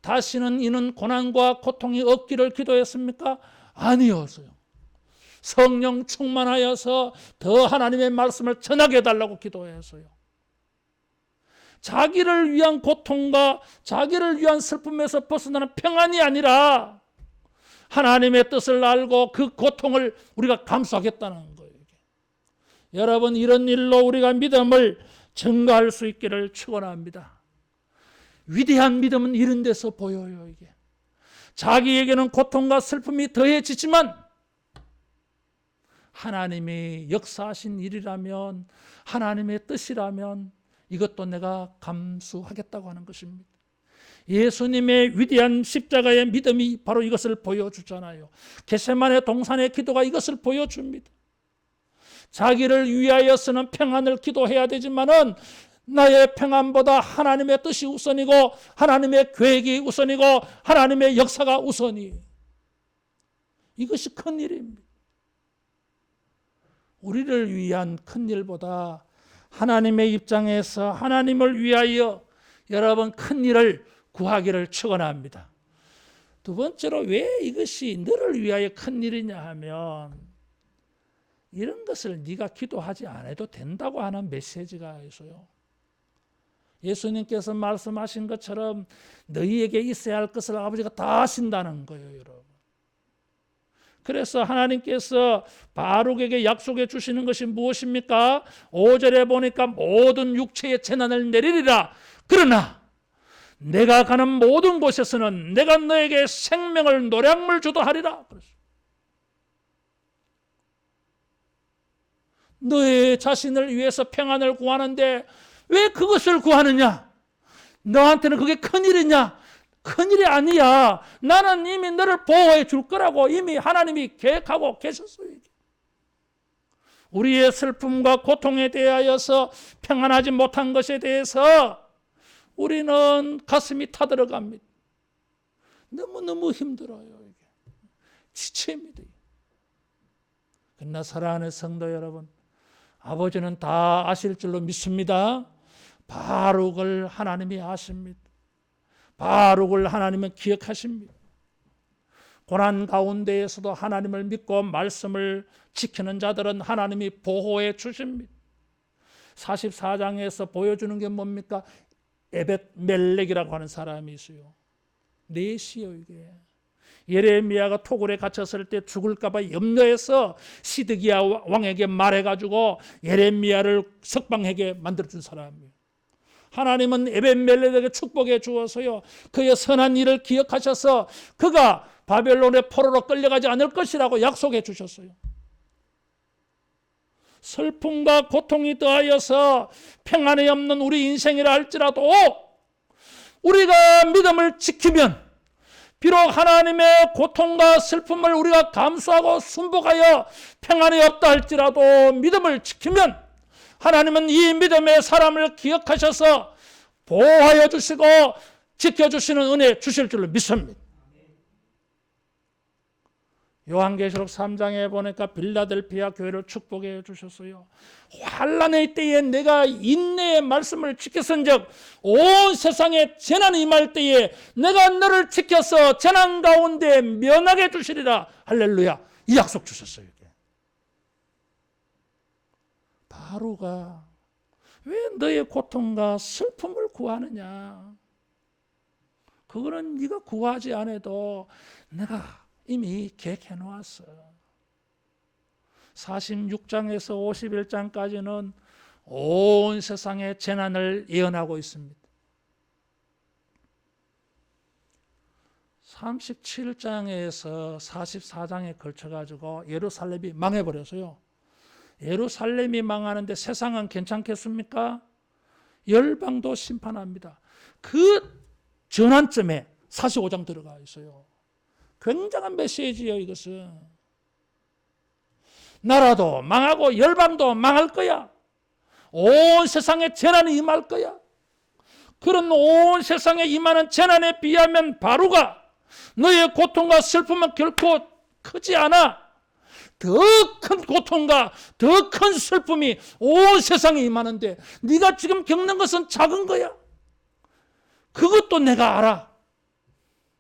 다시는 이는 고난과 고통이 없기를 기도했습니까? 아니었어요. 성령 충만하여서 더 하나님의 말씀을 전하게 해달라고 기도했어요. 자기를 위한 고통과 자기를 위한 슬픔에서 벗어나는 평안이 아니라 하나님의 뜻을 알고 그 고통을 우리가 감수하겠다는 거예요. 여러분, 이런 일로 우리가 믿음을 증거할 수 있기를 축원합니다. 위대한 믿음은 이런 데서 보여요. 이게 자기에게는 고통과 슬픔이 더해지지만 하나님이 역사하신 일이라면, 하나님의 뜻이라면 이것도 내가 감수하겠다고 하는 것입니다. 예수님의 위대한 십자가의 믿음이 바로 이것을 보여주잖아요. 겟세마네 동산의 기도가 이것을 보여줍니다. 자기를 위하여서는 평안을 기도해야 되지만은 나의 평안보다 하나님의 뜻이 우선이고 하나님의 계획이 우선이고 하나님의 역사가 우선이. 이것이 큰 일입니다. 우리를 위한 큰 일보다 하나님의 입장에서 하나님을 위하여 여러분 큰 일을 구하기를 축원합니다. 두 번째로 왜 이것이 너를 위하여 큰 일이냐 하면 이런 것을 네가 기도하지 않아도 된다고 하는 메시지가 있어요. 예수님께서 말씀하신 것처럼 너희에게 있어야 할 것을 아버지가 다 하신다는 거예요, 여러분. 그래서 하나님께서 바룩에게 약속해 주시는 것이 무엇입니까? 5절에 보니까 모든 육체의 재난을 내리리라. 그러나 내가 가는 모든 곳에서는 내가 너에게 생명을 노량물 주도 하리라. 너의 자신을 위해서 평안을 구하는데 왜 그것을 구하느냐? 너한테는 그게 큰일이냐? 큰일이 아니야. 나는 이미 너를 보호해 줄 거라고 이미 하나님이 계획하고 계셨어요. 우리의 슬픔과 고통에 대하여서 평안하지 못한 것에 대해서 우리는 가슴이 타들어갑니다. 너무너무 힘들어요. 이게. 지칩니다. 그러나 사랑하는 성도 여러분, 아버지는 다 아실 줄로 믿습니다. 바룩을 하나님이 아십니다. 바룩을 하나님은 기억하십니다. 고난 가운데에서도 하나님을 믿고 말씀을 지키는 자들은 하나님이 보호해 주십니다. 44장에서 보여주는 게 뭡니까? 에벳 멜렉이라고 하는 사람이 있어요. 넷이요 이게. 예레미야가 토굴에 갇혔을 때 죽을까 봐 염려해서 시드기야 왕에게 말해가지고 예레미야를 석방하게 만들어준 사람이에요. 하나님은 에벳멜렉에게 축복해 주어서요, 그의 선한 일을 기억하셔서 그가 바벨론의 포로로 끌려가지 않을 것이라고 약속해 주셨어요. 슬픔과 고통이 더하여서 평안이 없는 우리 인생이라 할지라도 우리가 믿음을 지키면, 비록 하나님의 고통과 슬픔을 우리가 감수하고 순복하여 평안이 없다 할지라도 믿음을 지키면 하나님은 이 믿음의 사람을 기억하셔서 보호하여 주시고 지켜주시는 은혜 주실 줄로 믿습니다. 요한계시록 3장에 보니까 빌라델피아 교회를 축복해 주셨어요. 환난의 때에 내가 인내의 말씀을 지켰은즉 온 세상에 재난이 임할 때에 내가 너를 지켜서 재난 가운데 면하게 주시리라. 할렐루야. 이 약속 주셨어요. 바로가 왜 너의 고통과 슬픔을 구하느냐? 그거는 네가 구하지 않아도 내가 이미 계획해 놓았어. 46장에서 51장까지는 온 세상의 재난을 예언하고 있습니다. 37장에서 44장에 걸쳐가지고 예루살렘이 망해버렸어요. 예루살렘이 망하는데 세상은 괜찮겠습니까? 열방도 심판합니다. 그 전환점에 45장 들어가 있어요. 굉장한 메시지예요. 이것은 나라도 망하고 열방도 망할 거야. 온 세상에 재난이 임할 거야. 그런 온 세상에 임하는 재난에 비하면 바로가 너의 고통과 슬픔은 결코 크지 않아. 더 큰 고통과 더 큰 슬픔이 온 세상에 임하는데 네가 지금 겪는 것은 작은 거야. 그것도 내가 알아.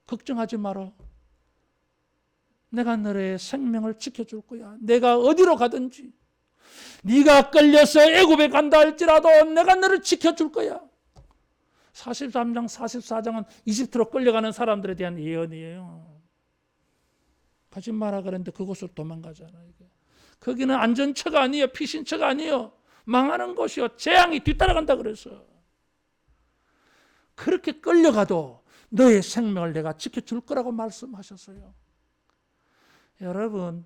걱정하지 마라. 내가 너의 생명을 지켜줄 거야. 내가 어디로 가든지 네가 끌려서 애굽에 간다 할지라도 내가 너를 지켜줄 거야. 43장 44장은 이집트로 끌려가는 사람들에 대한 예언이에요. 가지 마라 그랬는데 그곳으로 도망가잖아요. 거기는 안전처가 아니에요. 피신처가 아니에요. 망하는 곳이요. 재앙이 뒤따라간다 그래서. 그렇게 끌려가도 너의 생명을 내가 지켜줄 거라고 말씀하셨어요. 여러분,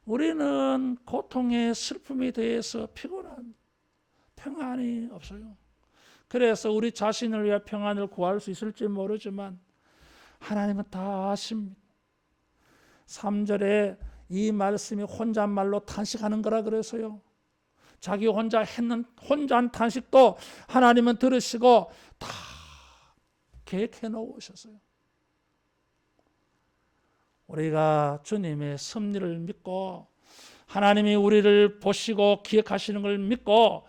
우리는 고통의 슬픔에 대해서 피곤한 평안이 없어요. 그래서 우리 자신을 위해 평안을 구할 수 있을지 모르지만 하나님은 다 아십니다. 3절에 이 말씀이 혼잣말로 탄식하는 거라 그래서요. 자기 혼자 한 탄식도 하나님은 들으시고 다 계획해 놓으셨어요. 우리가 주님의 섭리를 믿고 하나님이 우리를 보시고 기억하시는 걸 믿고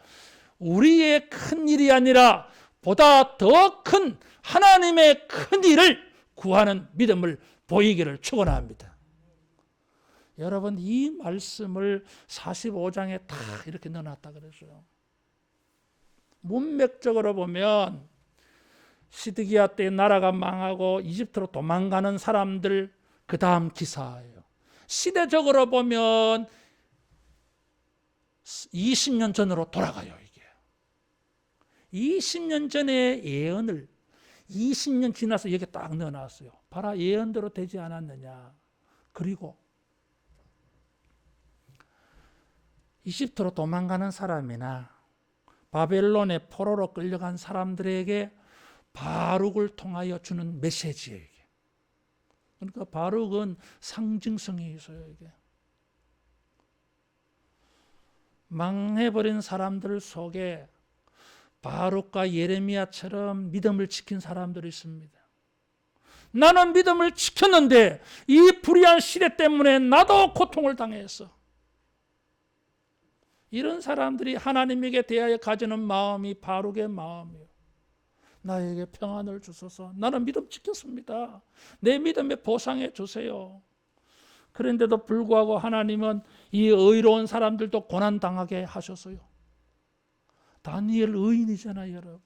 우리의 큰 일이 아니라 보다 더 큰 하나님의 큰 일을 구하는 믿음을 보이기를 축원합니다. 여러분, 이 말씀을 45장에 다 이렇게 넣어놨다 그랬어요. 문맥적으로 보면 시드기야 때 나라가 망하고 이집트로 도망가는 사람들 그 다음 기사예요. 시대적으로 보면 20년 전으로 돌아가요. 이게 20년 전의 예언을 20년 지나서 여기 딱 넣어놨어요. 봐라, 예언대로 되지 않았느냐. 그리고 이집트로 도망가는 사람이나 바벨론의 포로로 끌려간 사람들에게 바룩을 통하여 주는 메시지예요. 이게. 그러니까 바룩은 상징성이 있어요. 이게. 망해버린 사람들 속에 바룩과 예레미야처럼 믿음을 지킨 사람들이 있습니다. 나는 믿음을 지켰는데 이 불의한 시대 때문에 나도 고통을 당했어. 이런 사람들이 하나님에게 대하여 가지는 마음이 바룩의 마음이에요. 나에게 평안을 주소서. 나는 믿음 지켰습니다. 내 믿음에 보상해 주세요. 그런데도 불구하고 하나님은 이 의로운 사람들도 고난당하게 하셨어요. 다니엘 의인이잖아요, 여러분.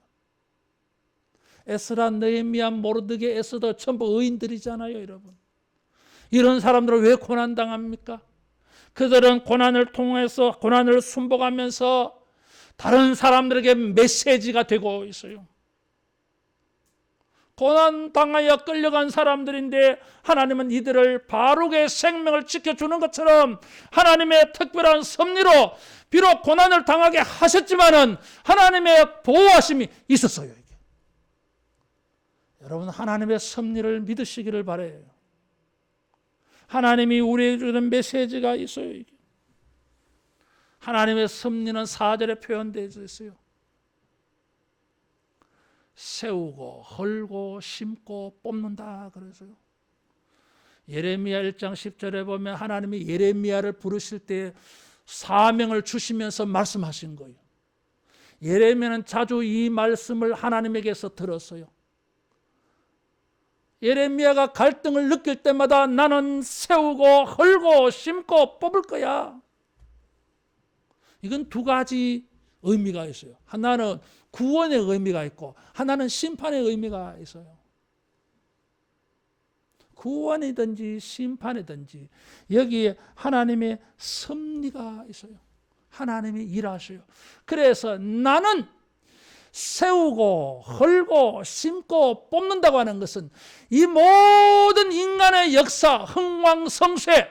에스라, 느헤미야, 모르드게, 에스더 전부 의인들이잖아요, 여러분. 이런 사람들은 왜 고난당합니까? 그들은 고난을 통해서 고난을 순복하면서 다른 사람들에게 메시지가 되고 있어요. 고난당하여 끌려간 사람들인데 하나님은 이들을 바룩의 생명을 지켜주는 것처럼 하나님의 특별한 섭리로 비록 고난을 당하게 하셨지만은 하나님의 보호하심이 있었어요. 이게. 여러분, 하나님의 섭리를 믿으시기를 바라요. 하나님이 우리에게 주는 메시지가 있어요. 이게. 하나님의 섭리는 4절에 표현되어 있어요. 세우고 헐고 심고 뽑는다 그래서요. 예레미야 1장 10절에 보면 하나님이 예레미야를 부르실 때 사명을 주시면서 말씀하신 거예요. 예레미야는 자주 이 말씀을 하나님에게서 들었어요. 예레미야가 갈등을 느낄 때마다 나는 세우고 헐고 심고 뽑을 거야. 이건 두 가지 의미가 있어요. 하나는 구원의 의미가 있고 하나는 심판의 의미가 있어요. 구원이든지 심판이든지 여기에 하나님의 섭리가 있어요. 하나님이 일하셔요. 그래서 나는 세우고 헐고 심고 뽑는다고 하는 것은 이 모든 인간의 역사, 흥왕성쇠,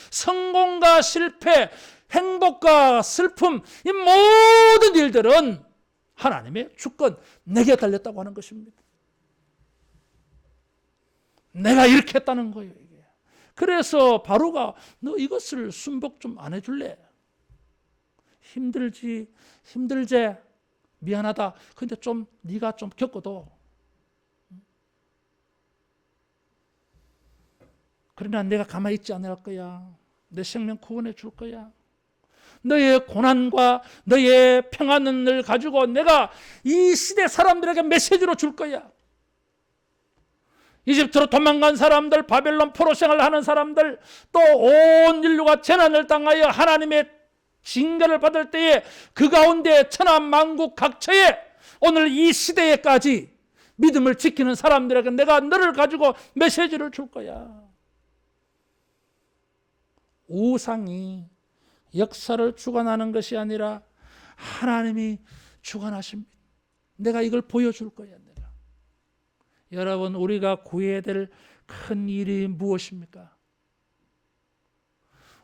성공과 실패, 행복과 슬픔, 이 모든 일들은 하나님의 주권, 내게 달렸다고 하는 것입니다. 내가 이렇게 했다는 거예요. 이게. 그래서 바로가 너 이것을 순복 좀 안 해줄래? 힘들지, 힘들제, 미안하다. 근데 좀 네가 좀 겪어도. 그러나 내가 가만히 있지 않을 거야. 내 생명 구원해 줄 거야. 너의 고난과 너의 평안을 가지고 내가 이 시대 사람들에게 메시지로 줄 거야. 이집트로 도망간 사람들, 바벨론 포로 생활하는 사람들, 또 온 인류가 재난을 당하여 하나님의 징계를 받을 때에 그 가운데 천하만국 각처에 오늘 이 시대에까지 믿음을 지키는 사람들에게 내가 너를 가지고 메시지를 줄 거야. 우상이 역사를 주관하는 것이 아니라 하나님이 주관하십니다. 내가 이걸 보여줄 거야. 내가. 여러분, 우리가 구해야 될 큰 일이 무엇입니까?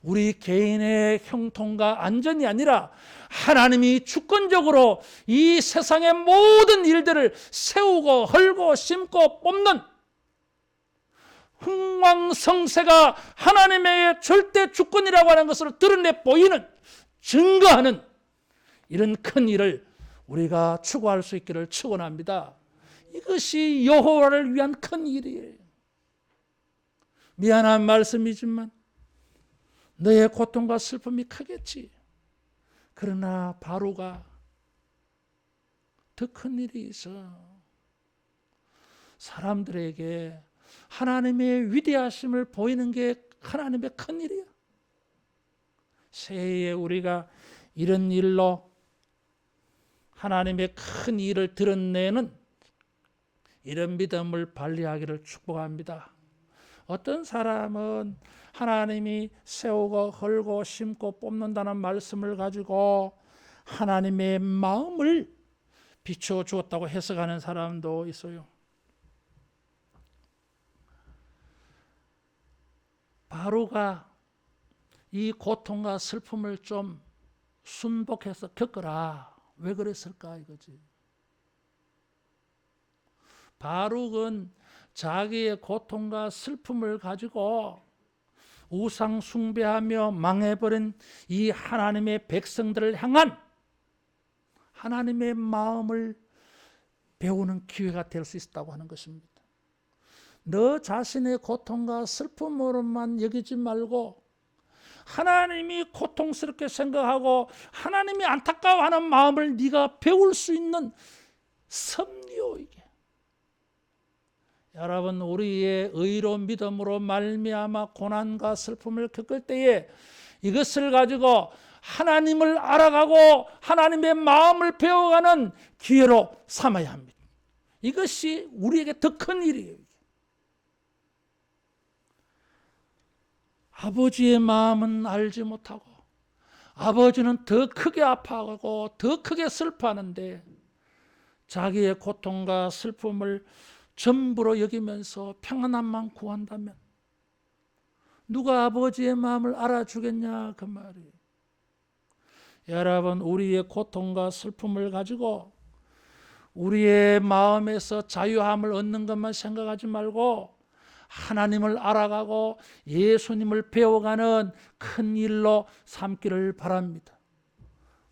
우리 개인의 형통과 안전이 아니라 하나님이 주권적으로 이 세상의 모든 일들을 세우고 헐고 심고 뽑는 흥왕성쇠가 하나님의 절대 주권이라고 하는 것을 드러내 보이는, 증거하는 이런 큰 일을 우리가 추구할 수 있기를 축원합니다. 이것이 여호와를 위한 큰 일이에요. 미안한 말씀이지만 너의 고통과 슬픔이 크겠지. 그러나 바로가 더 큰 일이 있어. 사람들에게 하나님의 위대하심을 보이는 게 하나님의 큰 일이야. 새해에 우리가 이런 일로 하나님의 큰 일을 드러내는 이런 믿음을 발휘하기를 축복합니다. 어떤 사람은 하나님이 세우고 헐고 심고 뽑는다는 말씀을 가지고 하나님의 마음을 비춰 주었다고 해석하는 사람도 있어요. 바로가 이 고통과 슬픔을 좀 순복해서 겪어라. 왜 그랬을까 이거지. 바룩은 자기의 고통과 슬픔을 가지고 우상 숭배하며 망해버린 이 하나님의 백성들을 향한 하나님의 마음을 배우는 기회가 될 수 있다고 하는 것입니다. 너 자신의 고통과 슬픔으로만 여기지 말고 하나님이 고통스럽게 생각하고 하나님이 안타까워하는 마음을 네가 배울 수 있는 섭리요 이게. 여러분, 우리의 의로운 믿음으로 말미암아 고난과 슬픔을 겪을 때에 이것을 가지고 하나님을 알아가고 하나님의 마음을 배워가는 기회로 삼아야 합니다. 이것이 우리에게 더 큰 일이에요. 아버지의 마음은 알지 못하고 아버지는 더 크게 아파하고 더 크게 슬퍼하는데 자기의 고통과 슬픔을 전부로 여기면서 평안함만 구한다면 누가 아버지의 마음을 알아주겠냐 그 말이에요. 여러분, 우리의 고통과 슬픔을 가지고 우리의 마음에서 자유함을 얻는 것만 생각하지 말고 하나님을 알아가고 예수님을 배워가는 큰 일로 삼기를 바랍니다.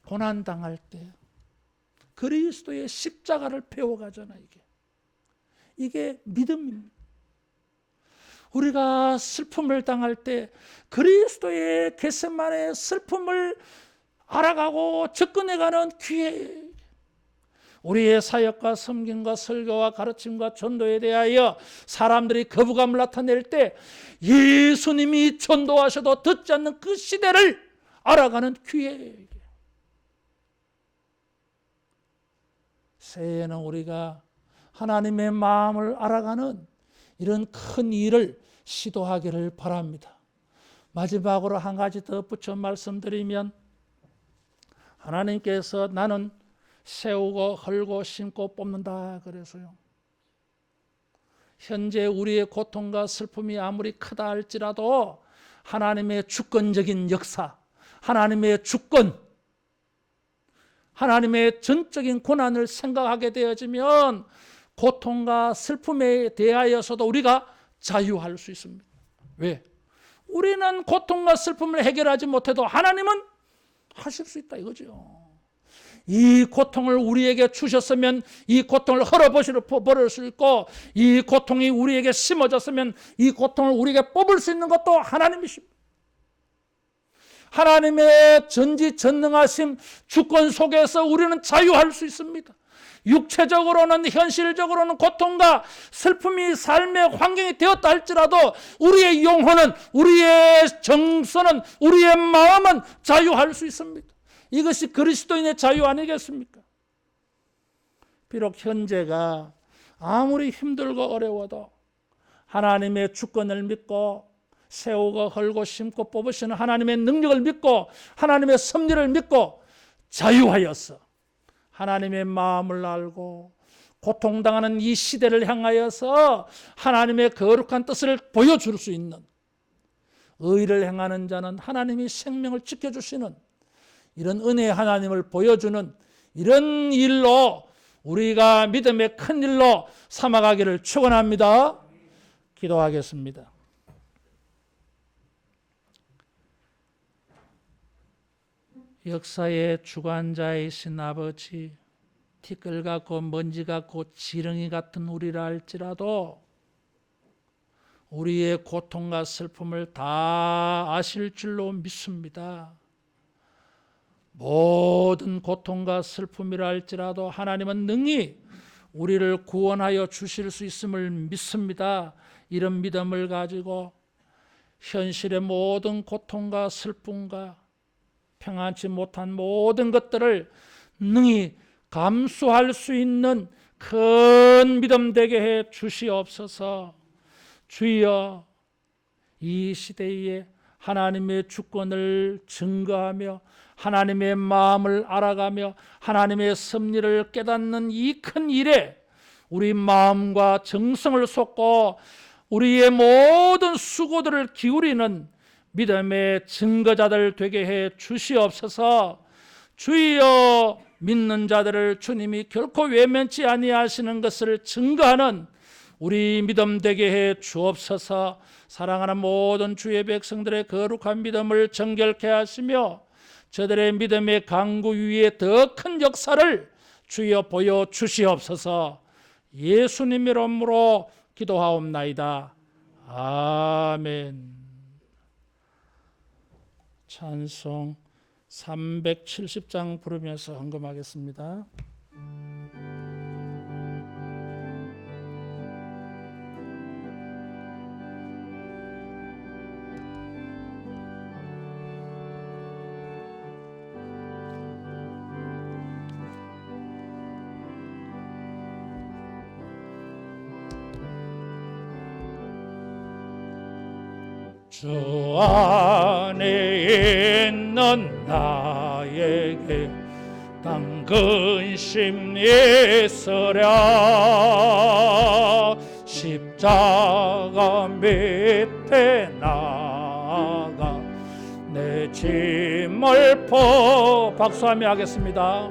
고난당할 때 그리스도의 십자가를 배워가잖아요. 이게 믿음입니다. 우리가 슬픔을 당할 때 그리스도의 겟세마네의 슬픔을 알아가고 접근해가는 기회예요. 우리의 사역과 섬김과 설교와 가르침과 전도에 대하여 사람들이 거부감을 나타낼 때 예수님이 전도하셔도 듣지 않는 그 시대를 알아가는 기회예요. 새해에는 우리가 하나님의 마음을 알아가는 이런 큰 일을 시도하기를 바랍니다. 마지막으로 한 가지 더 붙여 말씀드리면 하나님께서 나는 세우고 헐고 심고 뽑는다 그래서요. 현재 우리의 고통과 슬픔이 아무리 크다 할지라도 하나님의 주권적인 역사, 하나님의 주권, 하나님의 전적인 고난을 생각하게 되어지면 고통과 슬픔에 대하여서도 우리가 자유할 수 있습니다. 왜? 우리는 고통과 슬픔을 해결하지 못해도 하나님은 하실 수 있다 이거죠. 이 고통을 우리에게 주셨으면 이 고통을 헐어버릴 수 있고 이 고통이 우리에게 심어졌으면 이 고통을 우리에게 뽑을 수 있는 것도 하나님이십니다. 하나님의 전지전능하심 주권 속에서 우리는 자유할 수 있습니다. 육체적으로는 현실적으로는 고통과 슬픔이 삶의 환경이 되었다 할지라도 우리의 영혼은 우리의 정서는 우리의 마음은 자유할 수 있습니다. 이것이 그리스도인의 자유 아니겠습니까? 비록 현재가 아무리 힘들고 어려워도 하나님의 주권을 믿고 세우고 헐고 심고 뽑으시는 하나님의 능력을 믿고 하나님의 섭리를 믿고 자유하여서 하나님의 마음을 알고 고통당하는 이 시대를 향하여서 하나님의 거룩한 뜻을 보여줄 수 있는 의를 행하는 자는 하나님이 생명을 지켜주시는 이런 은혜의 하나님을 보여주는 이런 일로 우리가 믿음의 큰 일로 삼아가기를 축원합니다. 기도하겠습니다. 역사의 주관자이신 아버지, 티끌 같고 먼지 같고 지렁이 같은 우리라 할지라도 우리의 고통과 슬픔을 다 아실 줄로 믿습니다. 모든 고통과 슬픔이라 할지라도 하나님은 능히 우리를 구원하여 주실 수 있음을 믿습니다. 이런 믿음을 가지고 현실의 모든 고통과 슬픔과 평안치 못한 모든 것들을 능히 감수할 수 있는 큰 믿음 되게 해 주시옵소서. 주여, 이 시대에 하나님의 주권을 증거하며 하나님의 마음을 알아가며 하나님의 섭리를 깨닫는 이 큰 일에 우리 마음과 정성을 쏟고 우리의 모든 수고들을 기울이는 믿음의 증거자들 되게 해 주시옵소서. 주여, 믿는 자들을 주님이 결코 외면치 아니하시는 것을 증거하는 우리 믿음 되게 해 주옵소서. 사랑하는 모든 주의 백성들의 거룩한 믿음을 정결케 하시며 저들의 믿음의 강구 위에 더 큰 역사를 주여 보여 주시옵소서. 예수님 이름으로 기도하옵나이다. 아멘. 찬송 370장 부르면서 헌금하겠습니다. 주 안에 있는 나에게 난 근심 있으랴. 십자가 밑에 나가 내 짐을 박수하며 하겠습니다.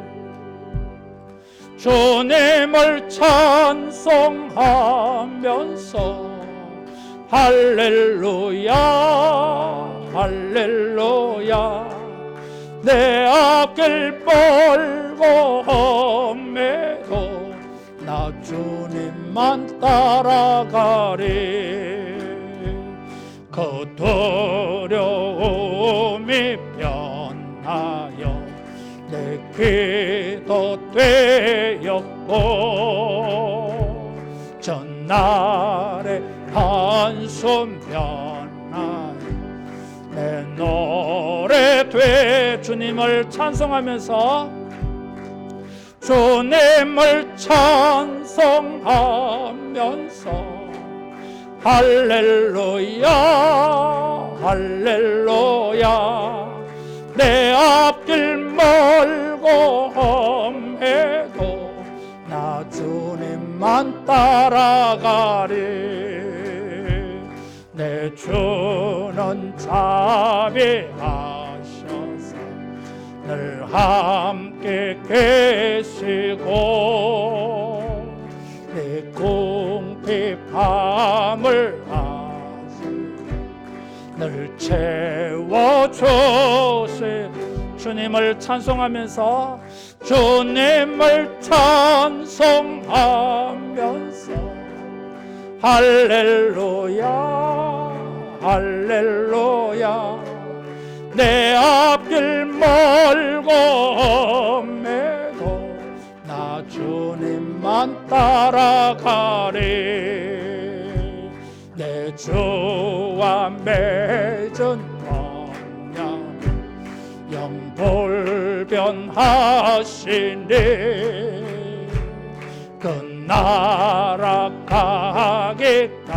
주님을 찬송하면서 할렐루야 할렐루야. 내 앞길 멀고 험해도 나 주님만 따라가리. 그 두려움이 변하여 내 기도 되었고 전날에 한숨 변하여 내 노래 돼. 주님을 찬송하면서 주님을 찬송하면서 할렐루야 할렐루야. 내 앞길 멀고 험해도 나 주님만 따라가리. 내 주는 자비하셔서 늘 함께 계시고 내 궁핍함을 늘 채워주시. 주님을 찬송하면서 주님을 찬송하면서 할렐루야 할렐루야. 내 앞길 멀고 험해도 나 주님만 따라가리. 내 주와 맺은 언약 영불변하시니 그 나라 가기까지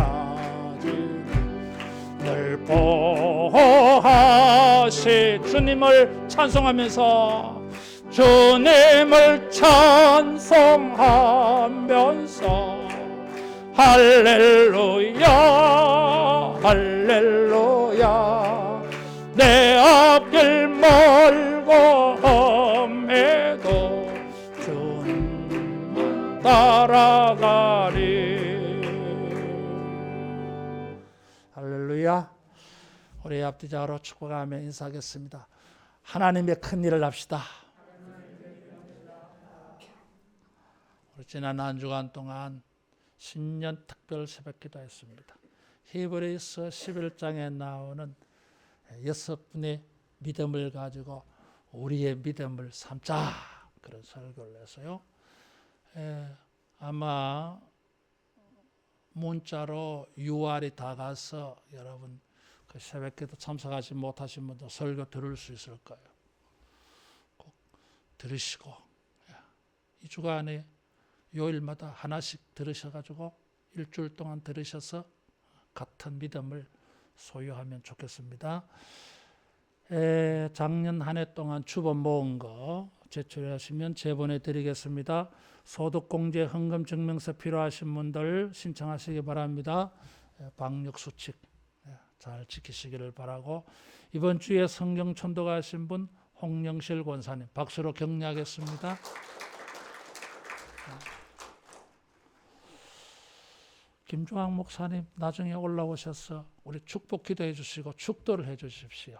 늘 보호하시. 주님을 찬송하면서 주님을 찬송하면서 할렐루야 할렐루야. 내 앞길 멀고 험해도 주님만 따라가리. 할렐루야. 우리 앞뒤자로 축복하며 인사하겠습니다. 하나님의 큰 일을 합시다. 우리 지난 한 주간 동안 신년 특별 새벽 기도했습니다. 히브리서 11장에 나오는 6분의 믿음을 가지고 우리의 믿음을 삼자, 그런 설교를 해서요. 아마 문자로 UR이 다 가서 여러분 그 새벽기도 참석하지 못하신 분도 설교 들을 수 있을 거예요. 꼭 들으시고 이 주간에 요일마다 하나씩 들으셔가지고 일주일 동안 들으셔서 같은 믿음을 소유하면 좋겠습니다. 작년 한 해 동안 주범 모은 거 제출하시면 제보내 드리겠습니다. 소득공제 헌금 증명서 필요하신 분들 신청하시기 바랍니다. 방역 수칙 잘 지키시기를 바라고, 이번 주에 성경 전도가신 분 홍영실 권사님 박수로 격려하겠습니다. 김종학 목사님 나중에 올라오셔서 우리 축복 기도해 주시고 축도를 해 주십시오.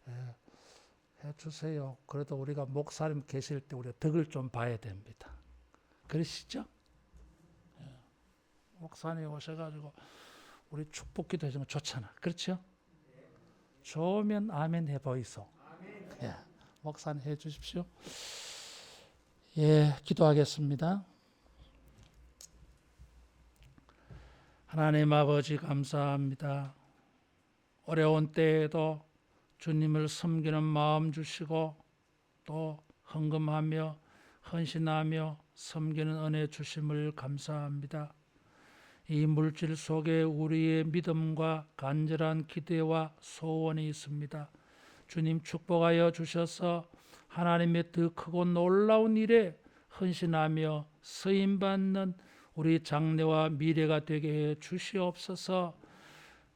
해 주세요. 그래도 우리가 목사님 계실 때 우리가 덕을 좀 봐야 됩니다. 그러시죠? 목사님 오셔가지고 우리 축복 기도 해주면 좋잖아. 그렇죠? 좋으면 아멘 해보이소. 목사님 해 주십시오. 기도하겠습니다. 하나님 아버지 감사합니다. 어려운 때에도 주님을 섬기는 마음 주시고 또 헌금하며 헌신하며 섬기는 은혜 주심을 감사합니다. 이 물질 속에 우리의 믿음과 간절한 기대와 소원이 있습니다. 주님 축복하여 주셔서 하나님의 더 크고 놀라운 일에 헌신하며 쓰임받는 우리 장래와 미래가 되게 해 주시옵소서.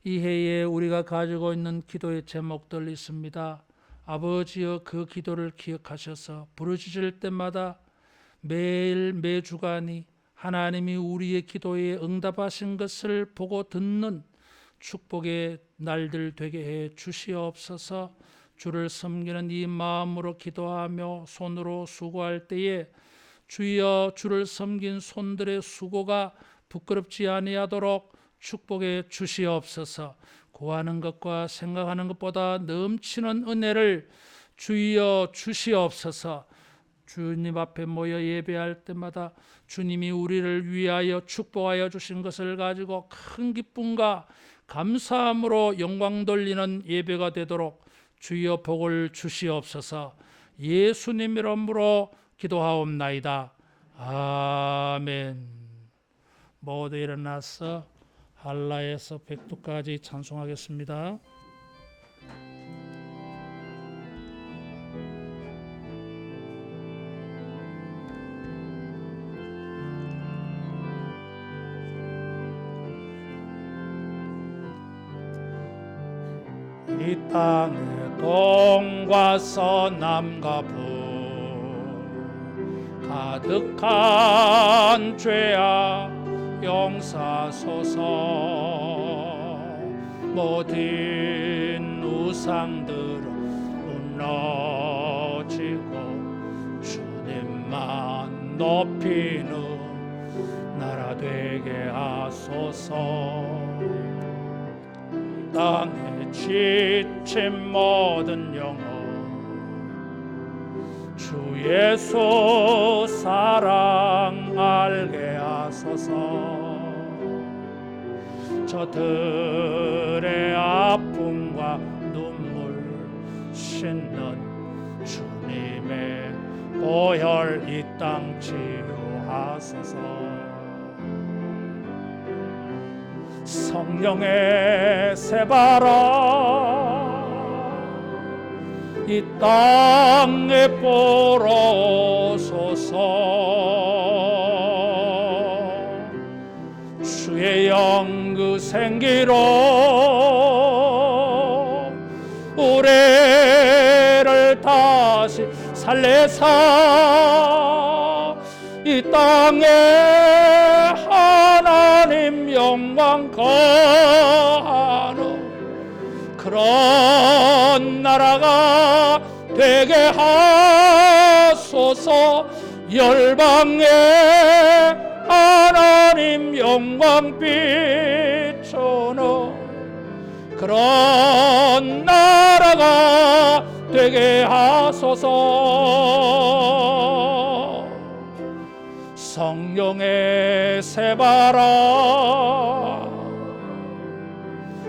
이 해에 우리가 가지고 있는 기도의 제목들 있습니다. 아버지여 그 기도를 기억하셔서 부르짖을 때마다 매일 매주간이 하나님이 우리의 기도에 응답하신 것을 보고 듣는 축복의 날들 되게 해 주시옵소서. 주를 섬기는 이 마음으로 기도하며 손으로 수고할 때에 주여 주를 섬긴 손들의 수고가 부끄럽지 아니하도록 축복해 주시옵소서. 구하는 것과 생각하는 것보다 넘치는 은혜를 주여 주시옵소서. 주님 앞에 모여 예배할 때마다 주님이 우리를 위하여 축복하여 주신 것을 가지고 큰 기쁨과 감사함으로 영광 돌리는 예배가 되도록 주여 복을 주시옵소서. 예수님 이름으로 기도하옵나이다. 아멘. 모두 일어나서 할라에서 백두까지 찬송하겠습니다. 이 땅의 동과 서남과 북 가득한 죄악 용서하소서. 모든 우상들은 무너지고 주님만 높이는 나라 되게 하소서. 땅에 지친 모든 영혼 주 예수 사랑 알게 하소서. 저들의 아픔과 눈물 씻는 주님의 보혈 이 땅 치유하소서. 성령의 새바람 이 땅에 불어오소서. 주의 영 그 생기로 우리를 다시 살리사 이 땅에 하나님 영광 거하는 그런 나라가 되게 하소서. 열방에 하나님 영광 비추는 그런 나라가 되게 하소서. 성령의 새바람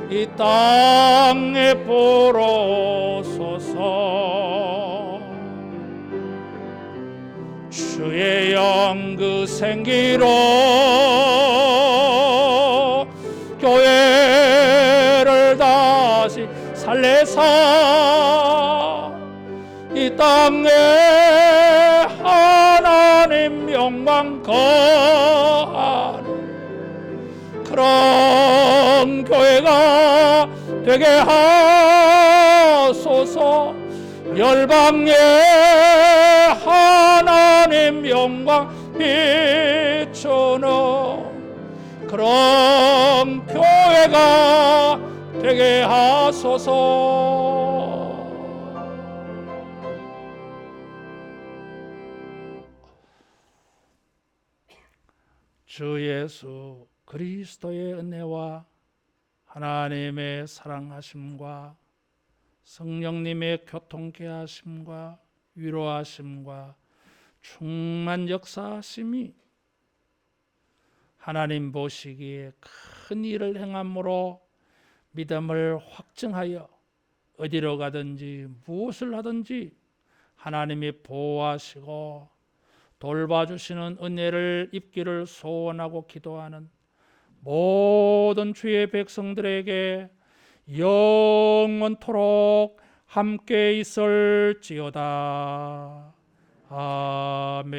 이 땅에 불어오소서. 주의 영 그 생기로 교회를 다시 살리사 이 땅에 하나님 '하나님 영광 거하는 그런 나라가 되게 하소서. 열방에 하나님 영광 비추는 그런 나라가 되게 하소서. 성령의 새바람 이 땅에 불어오소서. 주의 영 그 생기로 교회를 다시 살리사 이 땅에 하나님 영광 거하는 그런 그런 교회가 되게 하소서. 열방에 하나님 영광 비추는 그런 교회가 되게 하소서. 주 예수 그리스도의 은혜와 하나님의 사랑하심과 성령님의 교통케 하심과 위로하심과 충만 역사하심이 하나님 보시기에 큰 일을 행함으로 믿음을 확증하여 어디로 가든지 무엇을 하든지 하나님이 보호하시고 돌봐주시는 은혜를 입기를 소원하고 기도하는 모든 주의 백성들에게 영원토록 함께 있을지어다. 아멘.